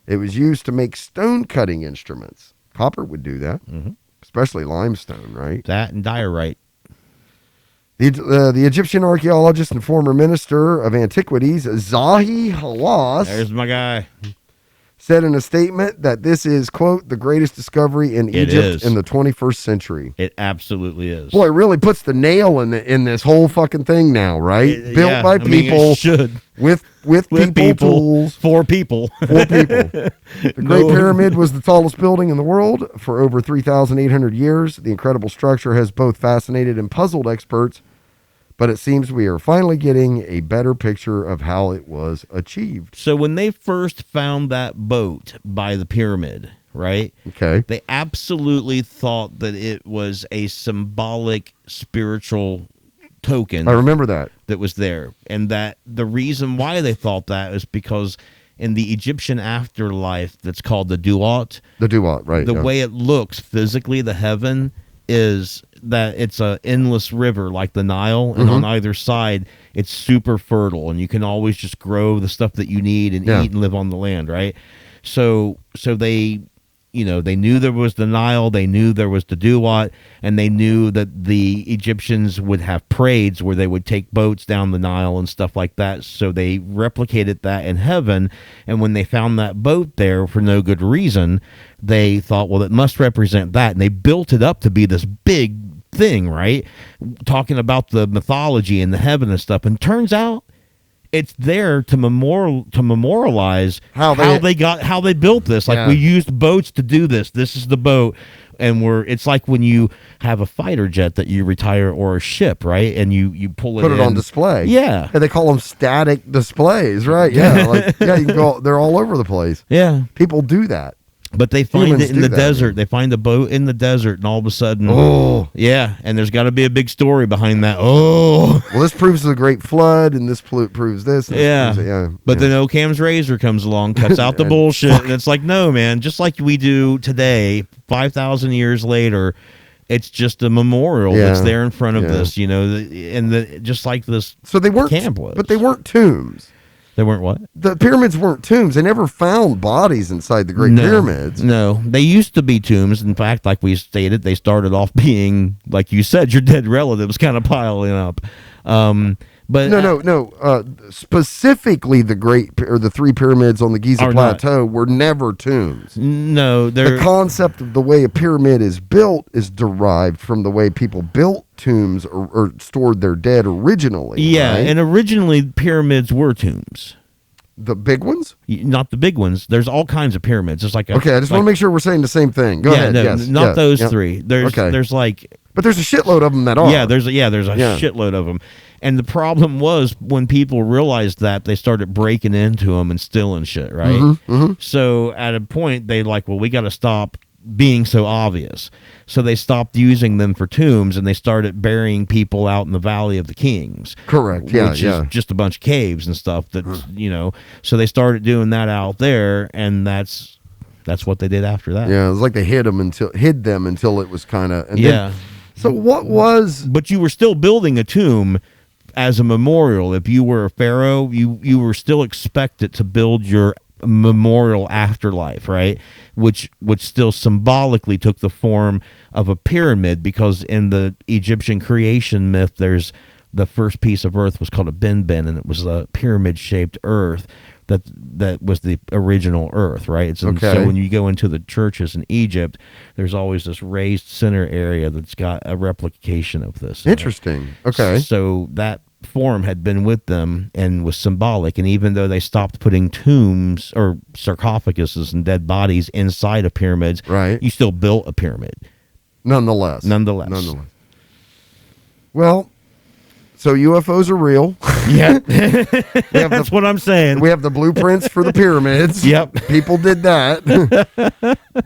It was used to make stone cutting instruments. Copper would do that, especially limestone, right? That and diorite. The Egyptian archaeologist and former minister of antiquities, Zahi Hawass, there's my guy, said in a statement that this is, quote, the greatest discovery in Egypt in the 21st century. It absolutely is. Boy, it really puts the nail in this whole fucking thing now, right? Built by people, with people, tools. For people. The Great Pyramid was the tallest building in the world for over 3,800 years. The incredible structure has both fascinated and puzzled experts, but it seems we are finally getting a better picture of how it was achieved. So when they first found that boat by the pyramid, right? Okay. They absolutely thought that it was a symbolic spiritual token. I remember that was there. And that the reason why they thought that is because in the Egyptian afterlife that's called the Duat. The Duat, right. The way it looks physically, the heaven, is that it's a endless river like the Nile, and on either side it's super fertile, and you can always just grow the stuff that you need and eat and live on the land, right? So they, they knew there was the Nile, they knew there was the Duat, and they knew that the Egyptians would have parades where they would take boats down the Nile and stuff like that. So they replicated that in heaven, and when they found that boat there for no good reason, they thought, well, it must represent that, and they built it up to be this big thing, right? Talking about the mythology and the heaven and stuff, and turns out it's there to memorialize how they built this. Like, we used boats to do this. This is the boat, and it's like when you have a fighter jet that you retire, or a ship, right? And you put it on display. Yeah, and they call them static displays, right? Yeah, you can go. They're all over the place. Yeah, people do that. But they find it in the desert. They find a boat in the desert, and all of a sudden, and there's got to be a big story behind that. Well, this proves the Great Flood, and this proves this. And But then Occam's razor comes along, cuts out the bullshit, and it's like, no, man, just like we do today, 5,000 years later, it's just a memorial that's there in front of this, just like this. So they weren't camp was. But they weren't tombs. They weren't what? The pyramids weren't tombs. They never found bodies inside the Great Pyramids. No, they used to be tombs. In fact, like we stated, they started off being, like you said, your dead relatives kind of piling up. But no. Specifically, the three pyramids on the Giza Plateau were never tombs. No, the concept of the way a pyramid is built is derived from the way people built tombs or stored their dead originally. Yeah, right? And originally pyramids were tombs. The big ones? Not the big ones. There's all kinds of pyramids. It's like I just want to make sure we're saying the same thing. Go ahead. Not those three. There's like, but there's a shitload of them that are. Yeah, there's a shitload of them. And the problem was when people realized that, they started breaking into them and stealing shit, right? So at a point, they we got to stop being so obvious. So they stopped using them for tombs, and they started burying people out in the Valley of the Kings. Correct. Which is just a bunch of caves and stuff that, so they started doing that out there, and that's what they did after that. Yeah, it was like they hid them until it was kind of, so what was... But you were still building a tomb as a memorial. If you were a pharaoh, you were still expected to build your memorial afterlife, right? Which still symbolically took the form of a pyramid, because in the Egyptian creation myth, there's the first piece of earth was called a bin, and it was a pyramid-shaped earth that was the original Earth, right? So Okay. when you go into the churches in Egypt, there's always this raised center area that's got a replication of this. Interesting. Okay. So that form had been with them and was symbolic, and even though they stopped putting tombs or sarcophaguses and dead bodies inside of pyramids, Right. you still built a pyramid. Nonetheless. Nonetheless. Well, so UFOs are real. Yeah. That's what I'm saying. We have the blueprints for the pyramids. Yep. People did that.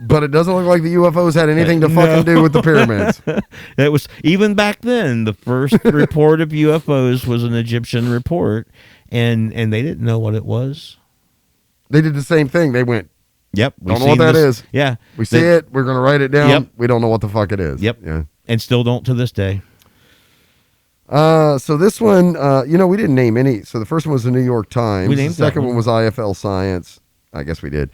But it doesn't look like the UFOs had anything to fucking do with the pyramids. It was, even back then, the first report of UFOs was an Egyptian report, and they didn't know what it was. They did the same thing. They went, Yep. don't know what that is. Yeah. We see it. We're going to write it down. Yep. We don't know what the fuck it is. Yep. Yeah. And still don't to this day. So this one, we didn't name any. So the first one was the New York Times. We named the second that one was IFL Science. I guess we did.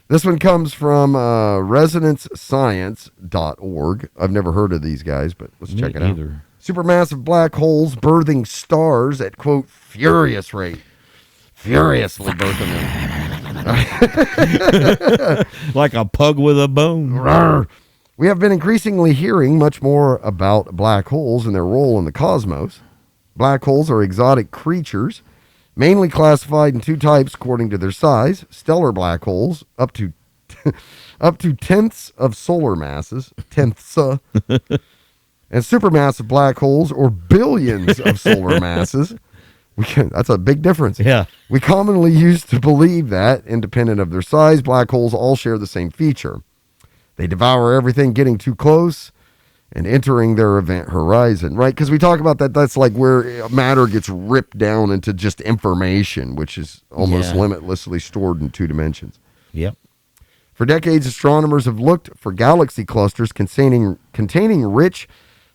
This one comes from resonancescience.org. I've never heard of these guys, but let's check it out. Supermassive black holes birthing stars at, quote, furious rate. Furiously birthing them. Like a pug with a bone. Rawr. We have been increasingly hearing much more about black holes and their role in the cosmos. Black holes are exotic creatures, mainly classified in two types according to their size: stellar black holes, up to tenths of solar masses, and supermassive black holes, or billions of solar masses. That's a big difference. Yeah. We commonly used to believe that, independent of their size, black holes all share the same feature. They devour everything getting too close and entering their event horizon, right? Because we talk about that. That's like where matter gets ripped down into just information, which is almost limitlessly stored in two dimensions. Yep. For decades, astronomers have looked for galaxy clusters containing rich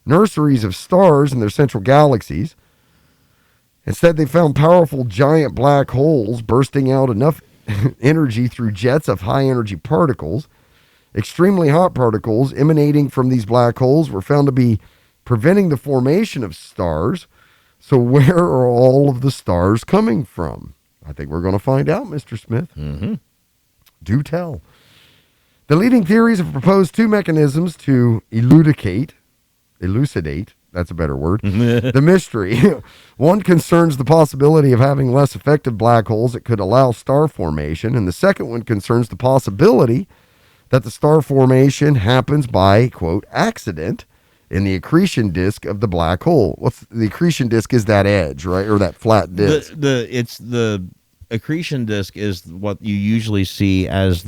nurseries of stars in their central galaxies. Instead, they found powerful giant black holes bursting out enough energy through jets of high-energy particles. Extremely hot particles emanating from these black holes were found to be preventing the formation of stars. So where are all of the stars coming from? I think we're going to find out, Mr. Smith. Mm-hmm. Do tell. The leading theories have proposed two mechanisms to elucidate, that's a better word, the mystery. One concerns the possibility of having less effective black holes that could allow star formation, and the second one concerns the possibility that the star formation happens by, quote, accident in the accretion disk of the black hole. What's the accretion disk? Is that edge, right? Or that flat disk? The accretion disk is what you usually see as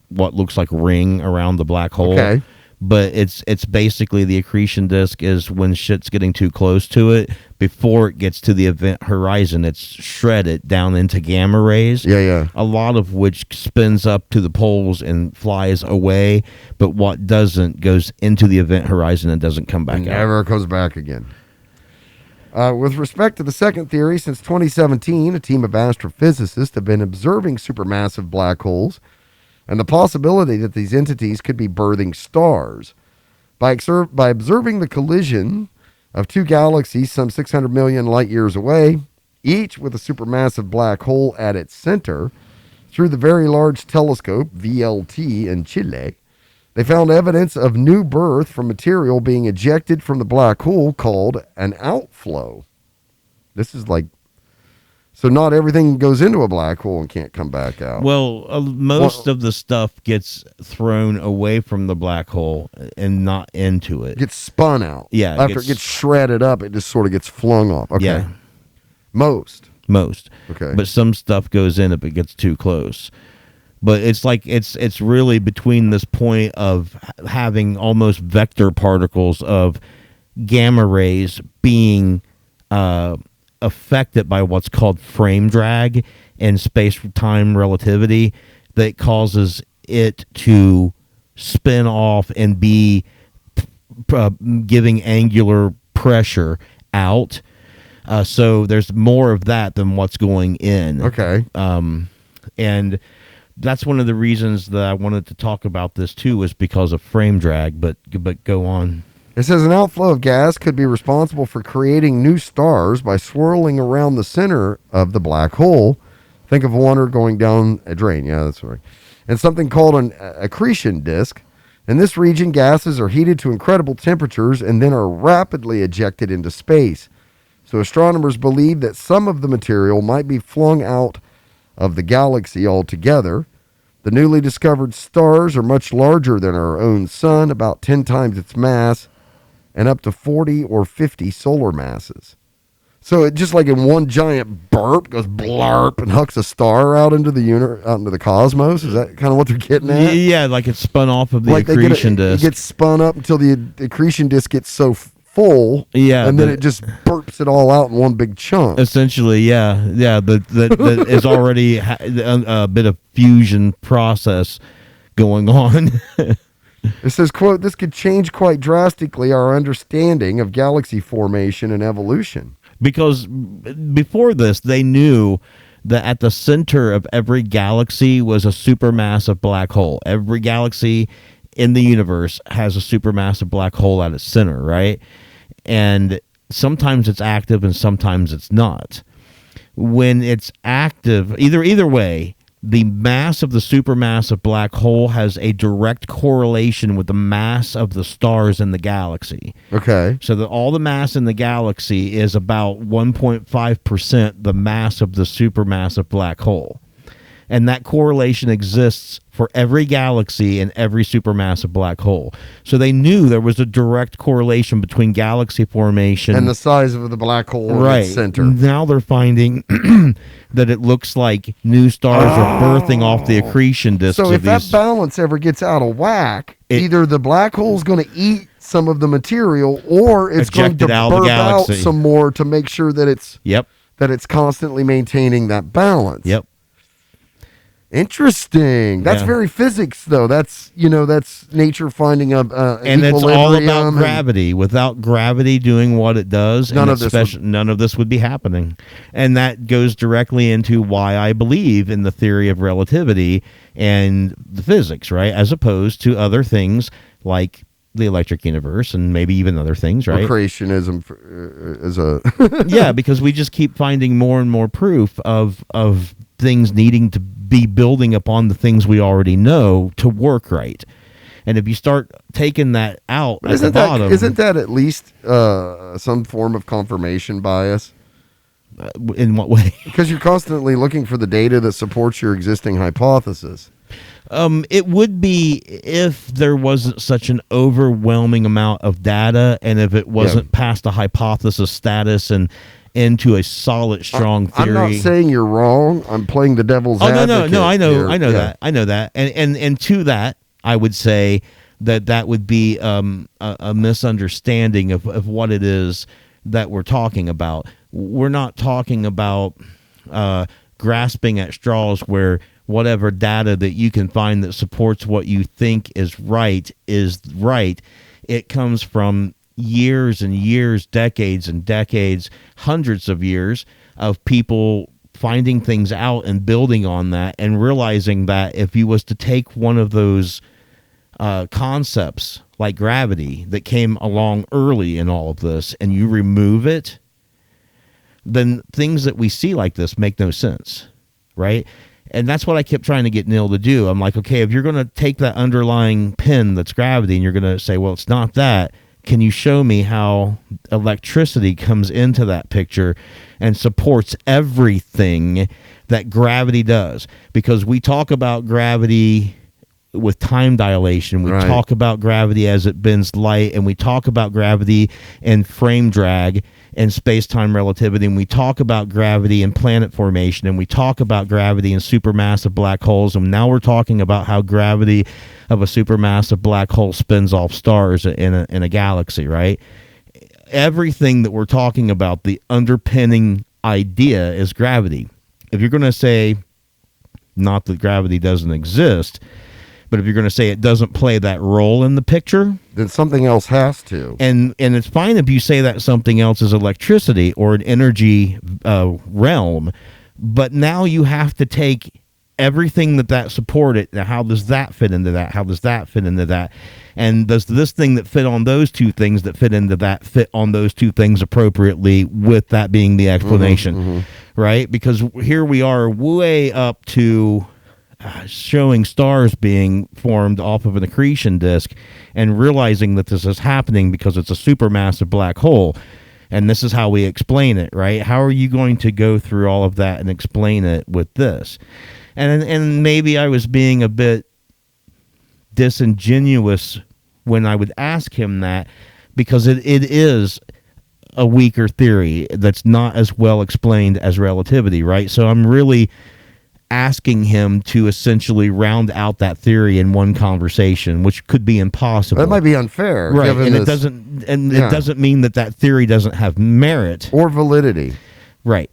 what looks like ring around the black hole. Okay. But it's basically the accretion disk is when shit's getting too close to it. Before it gets to the event horizon, it's shredded down into gamma rays. Yeah. A lot of which spins up to the poles and flies away, but what doesn't goes into the event horizon and doesn't come back out. Never comes back again. With respect to the second theory, since 2017, a team of astrophysicists have been observing supermassive black holes and the possibility that these entities could be birthing stars. By observing the collision of two galaxies some 600 million light years away, each with a supermassive black hole at its center, through the Very Large Telescope, VLT, in Chile, they found evidence of new birth from material being ejected from the black hole called an outflow. This is like, so not everything goes into a black hole and can't come back out. Well, most of the stuff gets thrown away from the black hole and not into it. Gets spun out. Yeah. After it gets shredded up, it just sort of gets flung off. Okay. Yeah. Most. Okay. But some stuff goes in if it gets too close. But it's like it's really between this point of having almost vector particles of gamma rays being affected by what's called frame drag and space-time relativity that causes it to spin off and be giving angular pressure out. So there's more of that than what's going in. Okay. And that's one of the reasons that I wanted to talk about this too, was because of frame drag, but go on. It says an outflow of gas could be responsible for creating new stars by swirling around the center of the black hole Think of water going down a drain. Yeah, that's right. And something called an accretion disk. In this region, gases are heated to incredible temperatures and then are rapidly ejected into space. So astronomers believe that some of the material might be flung out of the galaxy altogether. The newly discovered stars are much larger than our own sun, about 10 times its mass, and up to 40 or 50 solar masses. So it just like in one giant burp goes blarp and hucks a star out into the cosmos. Is that kind of what they're getting at? Yeah, like it's spun off of the accretion disk. It gets spun up until the accretion disk gets so full. Yeah, and then it just burps it all out in one big chunk. Essentially, yeah. That is already a bit of fusion process going on. It says, quote, "This could change quite drastically our understanding of galaxy formation and evolution." Because before this, they knew that at the center of every galaxy was a supermassive black hole. Every galaxy in the universe has a supermassive black hole at its center, right? And sometimes it's active and sometimes it's not. When it's active, either way, the mass of the supermassive black hole has a direct correlation with the mass of the stars in the galaxy. Okay. So that all the mass in the galaxy is about 1.5% the mass of the supermassive black hole. And that correlation exists for every galaxy and every supermassive black hole. So they knew there was a direct correlation between galaxy formation and the size of the black hole in its center. Now they're finding that it looks like new stars are birthing off the accretion disks. So if that balance ever gets out of whack, either the black hole's going to eat some of the material, or it's going to burp out some more to make sure that it's constantly maintaining that balance. Yep. Interesting. That's very physics, though. That's nature finding a and it's all about gravity. Without gravity doing what it does, none of this would be happening. And that goes directly into why I believe in the theory of relativity and the physics, right? As opposed to other things like the electric universe and maybe even other things, right? Creationism is a yeah, because we just keep finding more and more proof of things needing to be building upon the things we already know to work right. And if you start taking that out at the bottom... Isn't that at least some form of confirmation bias? In what way? Because you're constantly looking for the data that supports your existing hypothesis. It would be if there wasn't such an overwhelming amount of data and if it wasn't past a hypothesis status and into a solid, strong theory. I'm not saying you're wrong. I'm playing the devil's advocate. No, I know that. And to that, I would say that would be a misunderstanding of what it is that we're talking about. We're not talking about grasping at straws where whatever data that you can find that supports what you think is right. It comes from years and years, decades and decades, hundreds of years of people finding things out and building on that and realizing that if you was to take one of those concepts like gravity that came along early in all of this and you remove it, then things that we see like this make no sense, right? And that's what I kept trying to get Neil to do. I'm like, okay, if you're going to take that underlying pin that's gravity and you're going to say, well, it's not that, can you show me how electricity comes into that picture and supports everything that gravity does? Because we talk about gravity with time dilation. We talk about gravity as it bends light, and we talk about gravity and frame drag and space-time relativity, and we talk about gravity and planet formation, and we talk about gravity and supermassive black holes, and now we're talking about how gravity of a supermassive black hole spins off stars in a galaxy, right? Everything that we're talking about, the underpinning idea is gravity. If you're going to say, not that gravity doesn't exist, but if you're going to say it doesn't play that role in the picture, then something else has to. And it's fine if you say that something else is electricity or an energy realm, but now you have to take everything that supported. Now, how does that fit into that? How does that fit into that? And does this thing that fit on those two things that fit into that fit on those two things appropriately, with that being the explanation, right? Because here we are way up to showing stars being formed off of an accretion disk, and realizing that this is happening because it's a supermassive black hole. And this is how we explain it, right? How are you going to go through all of that and explain it with this? And maybe I was being a bit disingenuous when I would ask him that, because it is a weaker theory that's not as well explained as relativity, right? So I'm really asking him to essentially round out that theory in one conversation, which could be impossible. That might be unfair, right? And it doesn't mean that theory doesn't have merit or validity, right?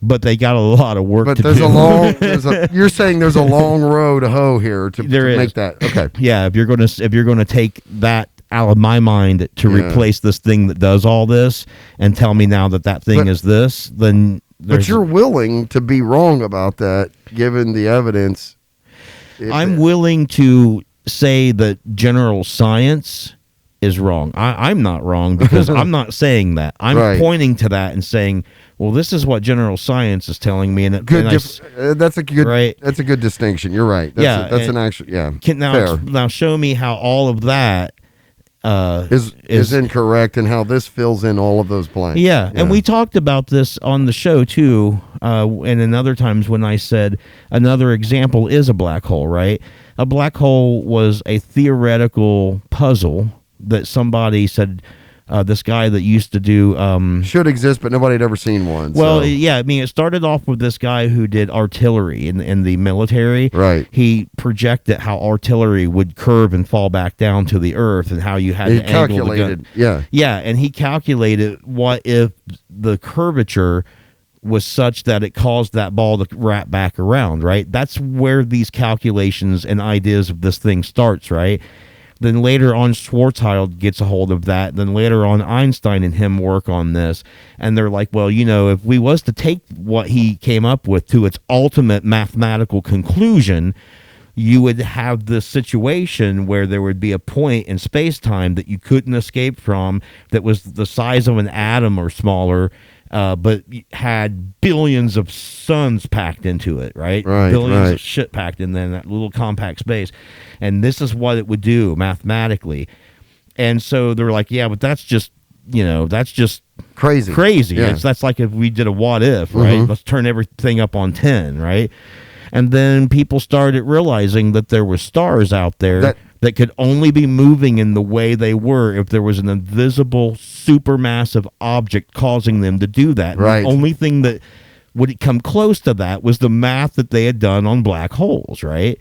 But they got a lot of work to do. You're saying there's a long road to hoe here to make that. Okay. Yeah, if you're gonna take that out of my mind to replace this thing that does all this and tell me now that thing is this, then. But you're willing to be wrong about that, given the evidence. I'm willing to say that general science is wrong. I'm not wrong, because I'm not saying that. I'm pointing to that and saying, well, this is what general science is telling me. And that's a good distinction. You're right. That's an actual fair. Now show me how all of that is incorrect, and how this fills in all of those blanks. Yeah, and we talked about this on the show too, and in other times when I said another example is a black hole, right? A black hole was a theoretical puzzle that somebody said, this guy that used to do should exist, but nobody had ever seen one. Well, yeah, I mean, it started off with this guy who did artillery in the military. Right. He projected how artillery would curve and fall back down to the earth, and how you had to angle the gun. Yeah, and he calculated what if the curvature was such that it caused that ball to wrap back around, right? That's where these calculations and ideas of this thing starts, right? Then later on, Schwarzschild gets a hold of that. Then later on, Einstein and him work on this. And they're like, well, if we was to take what he came up with to its ultimate mathematical conclusion, you would have this situation where there would be a point in space-time that you couldn't escape from, that was the size of an atom or smaller, but had billions of suns packed into it, right? Billions of shit packed in there, that little compact space. And this is what it would do mathematically. And so they're like, yeah, but that's just crazy. Yeah. That's like if we did a what if, right? Let's turn everything up on 10, right? And then people started realizing that there were stars out there that could only be moving in the way they were if there was an invisible, supermassive object causing them to do that. Right. The only thing that would come close to that was the math that they had done on black holes, right?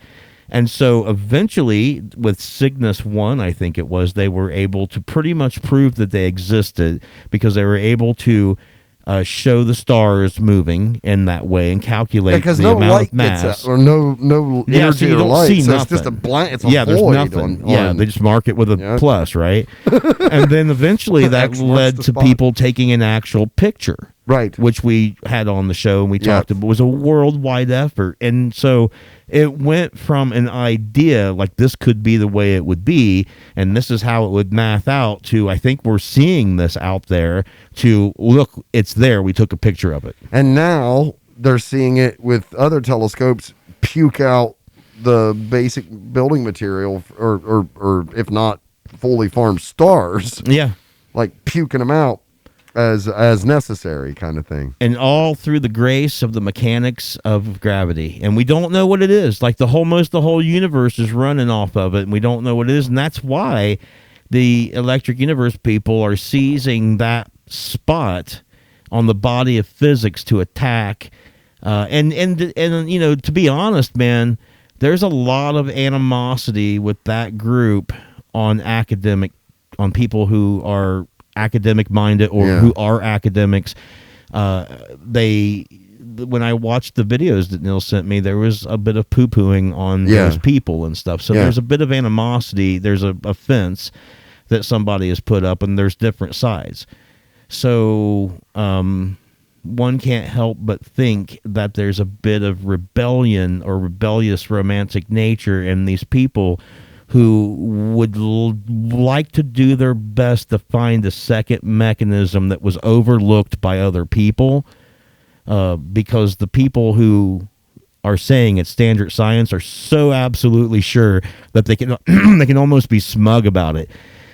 And so eventually, with Cygnus 1, I think it was, they were able to pretty much prove that they existed, because they were able to show the stars moving in that way and calculate the amount of mass. Or no energy, so you don't or light. see So nothing. it's just a blank. It's a there's void. nothing. They just mark it with a plus, right? And then eventually that led to people taking an actual picture. Right. Which we had on the show, and we talked about. It was a worldwide effort. And so it went from an idea, like this could be the way it would be, and this is how it would math out, to I think we're seeing this out there, to look, it's there, we took a picture of it. And now they're seeing it with other telescopes puke out the basic building material, or if not fully formed stars. Yeah. Like puking them out as necessary, kind of thing. And all through the grace of the mechanics of gravity. And we don't know what it is. Like the whole universe is running off of it, and we don't know what it is. And that's why the Electric Universe people are seizing that spot on the body of physics to attack. And to be honest, man, there's a lot of animosity with that group on people who are academic minded or who are academics. When I watched the videos that Neil sent me, there was a bit of poo-pooing on those people and stuff. So there's a bit of animosity. There's a fence that somebody has put up, and there's different sides. So one can't help but think that there's a bit of rebellion or rebellious romantic nature in these people who would like to do their best to find a second mechanism that was overlooked by other people, because the people who are saying it's standard science are so absolutely sure that they can they can almost be smug about it.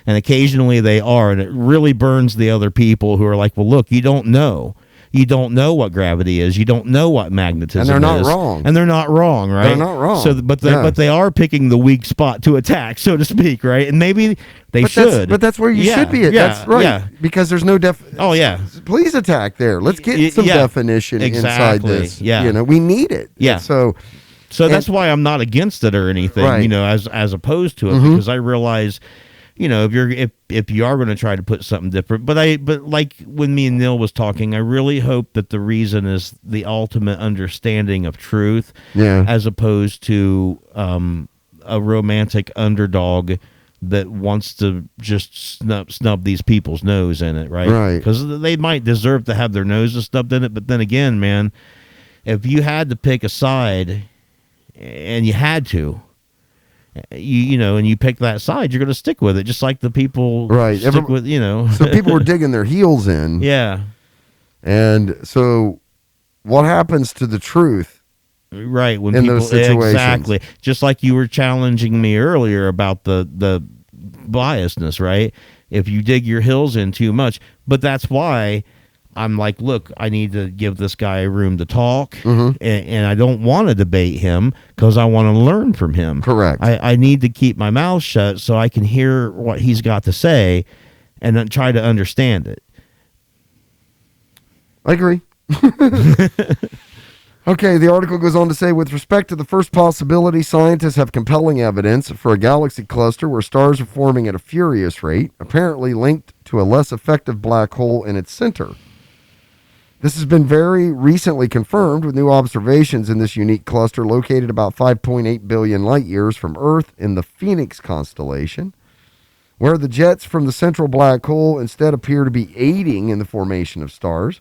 And occasionally they are, and it really burns the other people who are like, well, look, you don't know. You don't know what gravity is. You don't know what magnetism is. And they're not wrong. And they're not wrong, right? They're not wrong. So, but they are picking the weak spot to attack, so to speak, right? And maybe they should. But that's where you should be. That's right. Yeah. Because there's no Oh, yeah. Please attack there. Let's get some definition inside this. Yeah. We need it. Yeah. So that's why I'm not against it or anything, right. As opposed to it, because I realize, if you are going to try to put something different, but like when me and Neil was talking, I really hope that the reason is the ultimate understanding of truth, as opposed to a romantic underdog that wants to just snub these people's nose in it, right? Right. Because they might deserve to have their noses snubbed in it, but then again, man, if you had to pick a side, and you had to. And you pick that side, you're going to stick with it, just like the people stick with, So people were digging their heels in. Yeah. And so what happens to the truth? Right. When in people, those situations. Exactly. Just like you were challenging me earlier about the biasness, right? If you dig your heels in too much. But that's why I'm like, look, I need to give this guy room to talk, and I don't want to debate him because I want to learn from him. Correct. I need to keep my mouth shut so I can hear what he's got to say and then try to understand it. I agree. Okay, the article goes on to say, with respect to the first possibility, scientists have compelling evidence for a galaxy cluster where stars are forming at a furious rate, apparently linked to a less effective black hole in its center. This has been very recently confirmed with new observations in this unique cluster located about 5.8 billion light years from Earth in the Phoenix constellation, where the jets from the central black hole instead appear to be aiding in the formation of stars.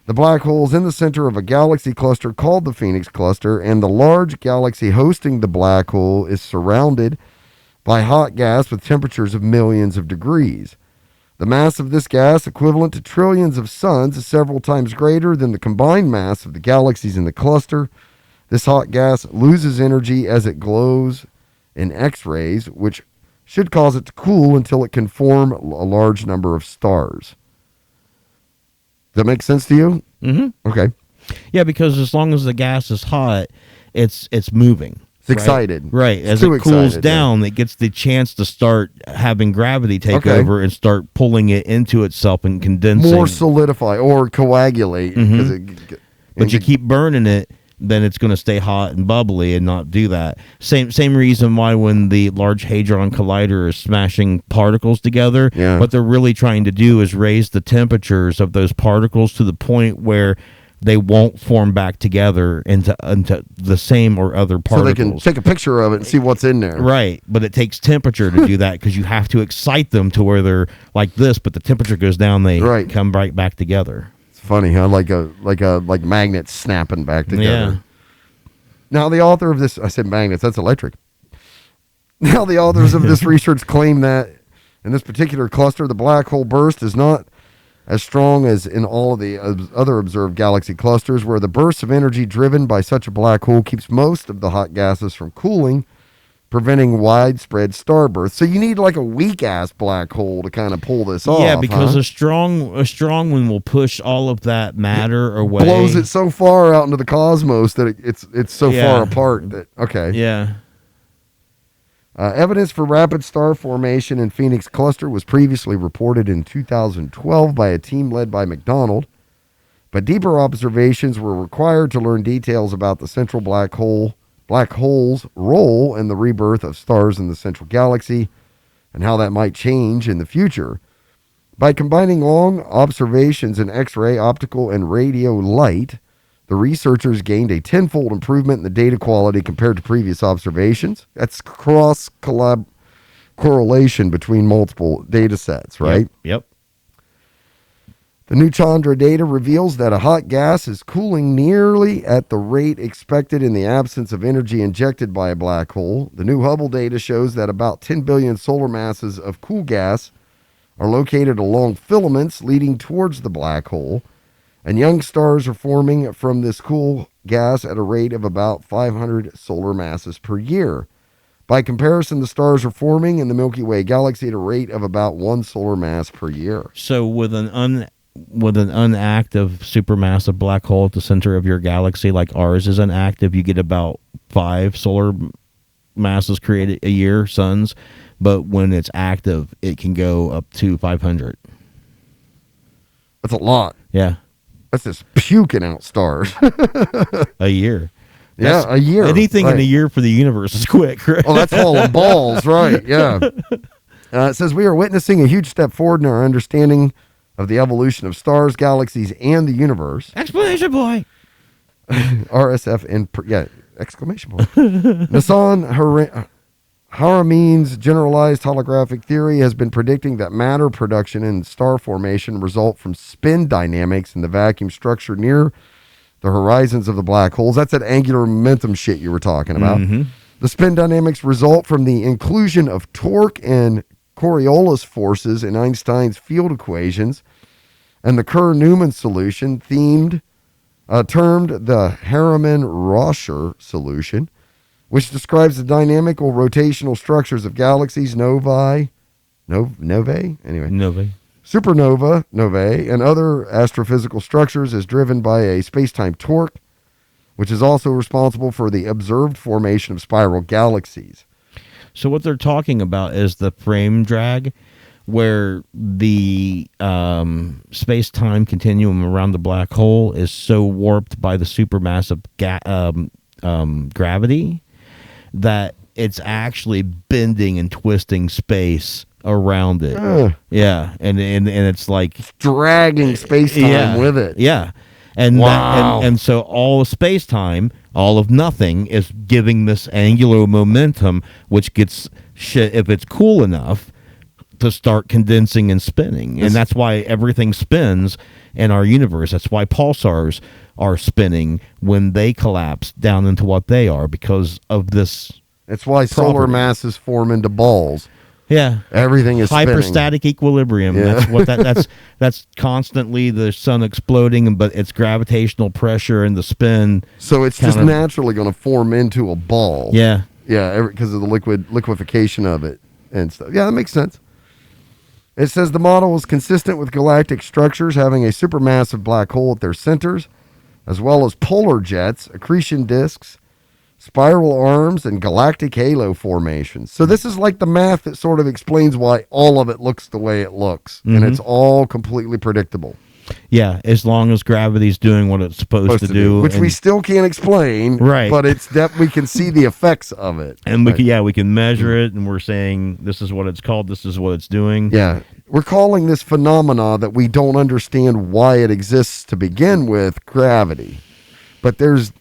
The black hole is in the center of a galaxy cluster called the Phoenix Cluster, and the large galaxy hosting the black hole is surrounded by hot gas with temperatures of millions of degrees. The mass of this gas, equivalent to trillions of suns, is several times greater than the combined mass of the galaxies in the cluster. This hot gas loses energy as it glows in X-rays, which should cause it to cool until it can form a large number of stars. Does that make sense to you? Mm-hmm. Okay. Yeah, because as long as the gas is hot, it's moving. It's excited. Right. As it cools down, it gets the chance to start having gravity take over and start pulling it into itself and condensing. More solidify or coagulate. But you keep burning it, then it's going to stay hot and bubbly and not do that. Same reason why when the Large Hadron Collider is smashing particles together, what they're really trying to do is raise the temperatures of those particles to the point where they won't form back together into the same or other particles. So they can take a picture of it and see what's in there. Right, but it takes temperature to do that because you have to excite them to where they're like this, but the temperature goes down, they come right back together. It's funny, huh? Like magnets snapping back together. Yeah. Now the author of this, I said magnets, that's electric. Now the authors of this research claim that in this particular cluster, the black hole burst is not as strong as in all of the other observed galaxy clusters, where the bursts of energy driven by such a black hole keeps most of the hot gases from cooling, preventing widespread starburst. So you need like a weak-ass black hole to kind of pull this off. Yeah, because a strong one will push all of that matter away. Blows it so far out into the cosmos that it's so far apart that, okay. Yeah. Evidence for rapid star formation in Phoenix Cluster was previously reported in 2012 by a team led by McDonald, but deeper observations were required to learn details about the central black hole's role in the rebirth of stars in the central galaxy and how that might change in the future. By combining long observations in X-ray, optical, and radio light, the researchers gained a tenfold improvement in the data quality compared to previous observations. That's correlation between multiple data sets, right? Yep. The new Chandra data reveals that a hot gas is cooling nearly at the rate expected in the absence of energy injected by a black hole. The new Hubble data shows that about 10 billion solar masses of cool gas are located along filaments leading towards the black hole, and young stars are forming from this cool gas at a rate of about 500 solar masses per year. By comparison, the stars are forming in the Milky Way galaxy at a rate of about 1 solar mass per year. So with an unactive supermassive black hole at the center of your galaxy, like ours is inactive, you get about 5 solar masses created a year, suns. But when it's active, it can go up to 500. That's a lot. Yeah. That's just puking out stars. A year. Yeah, a year. Anything in a year for the universe is quick, right? Oh, that's all of balls, right? Yeah. It says we are witnessing a huge step forward in our understanding of the evolution of stars, galaxies, and the universe. Explanation point. RSF and exclamation point. Nassan Harameyn's generalized holographic theory has been predicting that matter production and star formation result from spin dynamics in the vacuum structure near the horizons of the black holes. That's that angular momentum shit you were talking about. Mm-hmm. The spin dynamics result from the inclusion of torque and Coriolis forces in Einstein's field equations, and the Kerr-Newman solution termed the Harriman-Roscher solution, which describes the dynamical rotational structures of galaxies, novae, supernova, novae, and other astrophysical structures, is driven by a space-time torque, which is also responsible for the observed formation of spiral galaxies. So what they're talking about is the frame drag, where the space-time continuum around the black hole is so warped by the supermassive gravity that it's actually bending and twisting space around it. Yeah, and it's like it's dragging space-time with it. Yeah. And wow. And so all of space-time, all of nothing, is giving this angular momentum, which gets shit, if it's cool enough, to start condensing and spinning. And that's why everything spins in our universe. That's why pulsars are spinning when they collapse down into what they are, because of this. That's why solar masses form into balls. Yeah, everything is hyperstatic spinning. Equilibrium. Yeah. That's what that's constantly the sun exploding, but it's gravitational pressure and the spin. So it's just naturally going to form into a ball. Yeah, yeah, because of the liquefaction of it and stuff. Yeah, that makes sense. It says the model is consistent with galactic structures having a supermassive black hole at their centers, as well as polar jets, accretion disks, spiral arms, and galactic halo formations. So this is like the math that sort of explains why all of it looks the way it looks. Mm-hmm. And it's all completely predictable. Yeah, as long as gravity's doing what it's supposed to do. Which we still can't explain. Right. But it's we can see the effects of it. And we can measure it, and we're saying this is what it's called, this is what it's doing. Yeah. We're calling this phenomena that we don't understand why it exists to begin with gravity. But there's...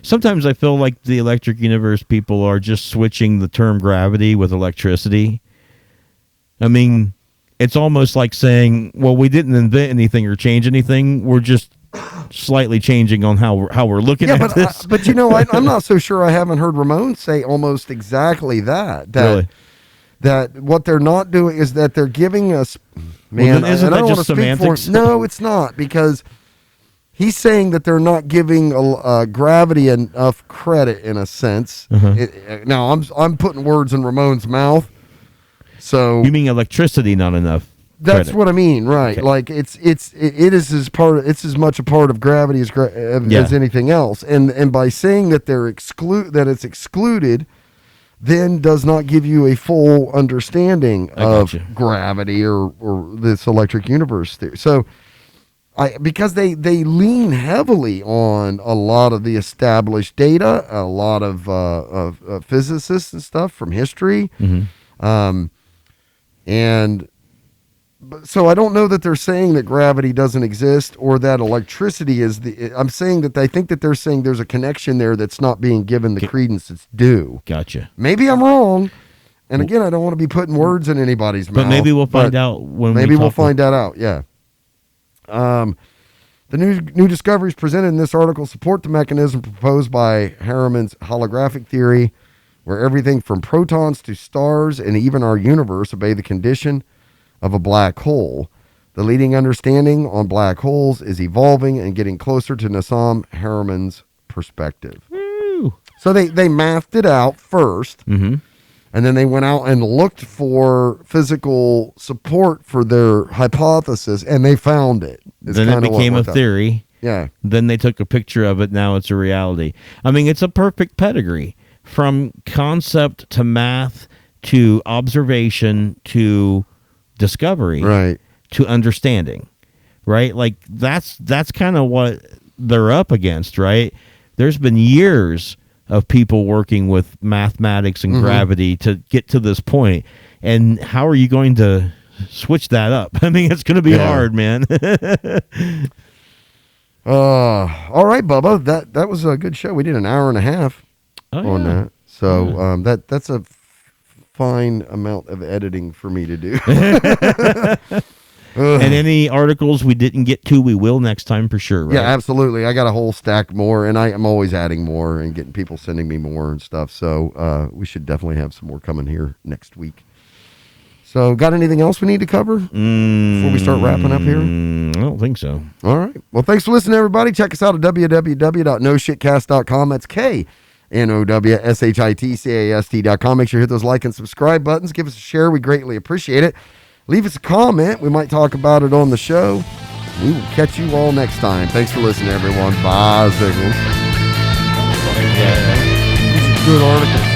Sometimes I feel like the electric universe people are just switching the term gravity with electricity. I mean, it's almost like saying, well, we didn't invent anything or change anything. We're just slightly changing on how we're looking at this. But you know, I'm not so sure. I haven't heard Ramon say almost exactly that. Really? That what they're not doing is that they're giving us... Man, well, isn't that just semantics? No, it's not, because... He's saying that they're not giving gravity enough credit, in a sense. Uh-huh. Now, I'm putting words in Ramon's mouth. So you mean electricity not enough? That's credit. What I mean, right? Okay. Like it is as much a part of gravity as anything else. And by saying that it's excluded, then does not give you a full understanding of gravity or this electric universe theory. So. Because they lean heavily on a lot of the established data, a lot of physicists and stuff from history, so I don't know that they're saying that gravity doesn't exist or that electricity is I'm saying that I think that they're saying there's a connection there that's not being given the credence it's due. Gotcha. Maybe I'm wrong. And again, I don't want to be putting words in anybody's mouth. But maybe we'll find out when maybe we'll find that out. Yeah. The new discoveries presented in this article support the mechanism proposed by Harriman's holographic theory, where everything from protons to stars and even our universe obey the condition of a black hole. The leading understanding on black holes is evolving and getting closer to Nassam Harriman's perspective. Woo. So they mathed it out first, Mm-hmm. and then they went out and looked for physical support for their hypothesis, and they found it. Then it became a theory. Yeah. Then they took a picture of it. Now it's a reality. I mean, it's a perfect pedigree from concept to math to observation to discovery. Right. To understanding, right? Like that's kind of what they're up against, right? There's been years of people working with mathematics and gravity to get to this point, and how are you going to switch that up? I mean, it's going to be hard, man. All right, Bubba, that was a good show. We did an hour and a half on that, so that's a fine amount of editing for me to do. And any articles we didn't get to, we will next time for sure, right? Yeah, absolutely. I got a whole stack more, and I'm always adding more and getting people sending me more and stuff. So we should definitely have some more coming here next week. So got anything else we need to cover before we start wrapping up here? I don't think so. All right. Well, thanks for listening, everybody. Check us out at www.noshitcast.com. That's KNOWSHITCAST.com. Make sure you hit those like and subscribe buttons. Give us a share. We greatly appreciate it. Leave us a comment. We might talk about it on the show. We will catch you all next time. Thanks for listening, everyone. Bye, Signals. Yeah. Good article.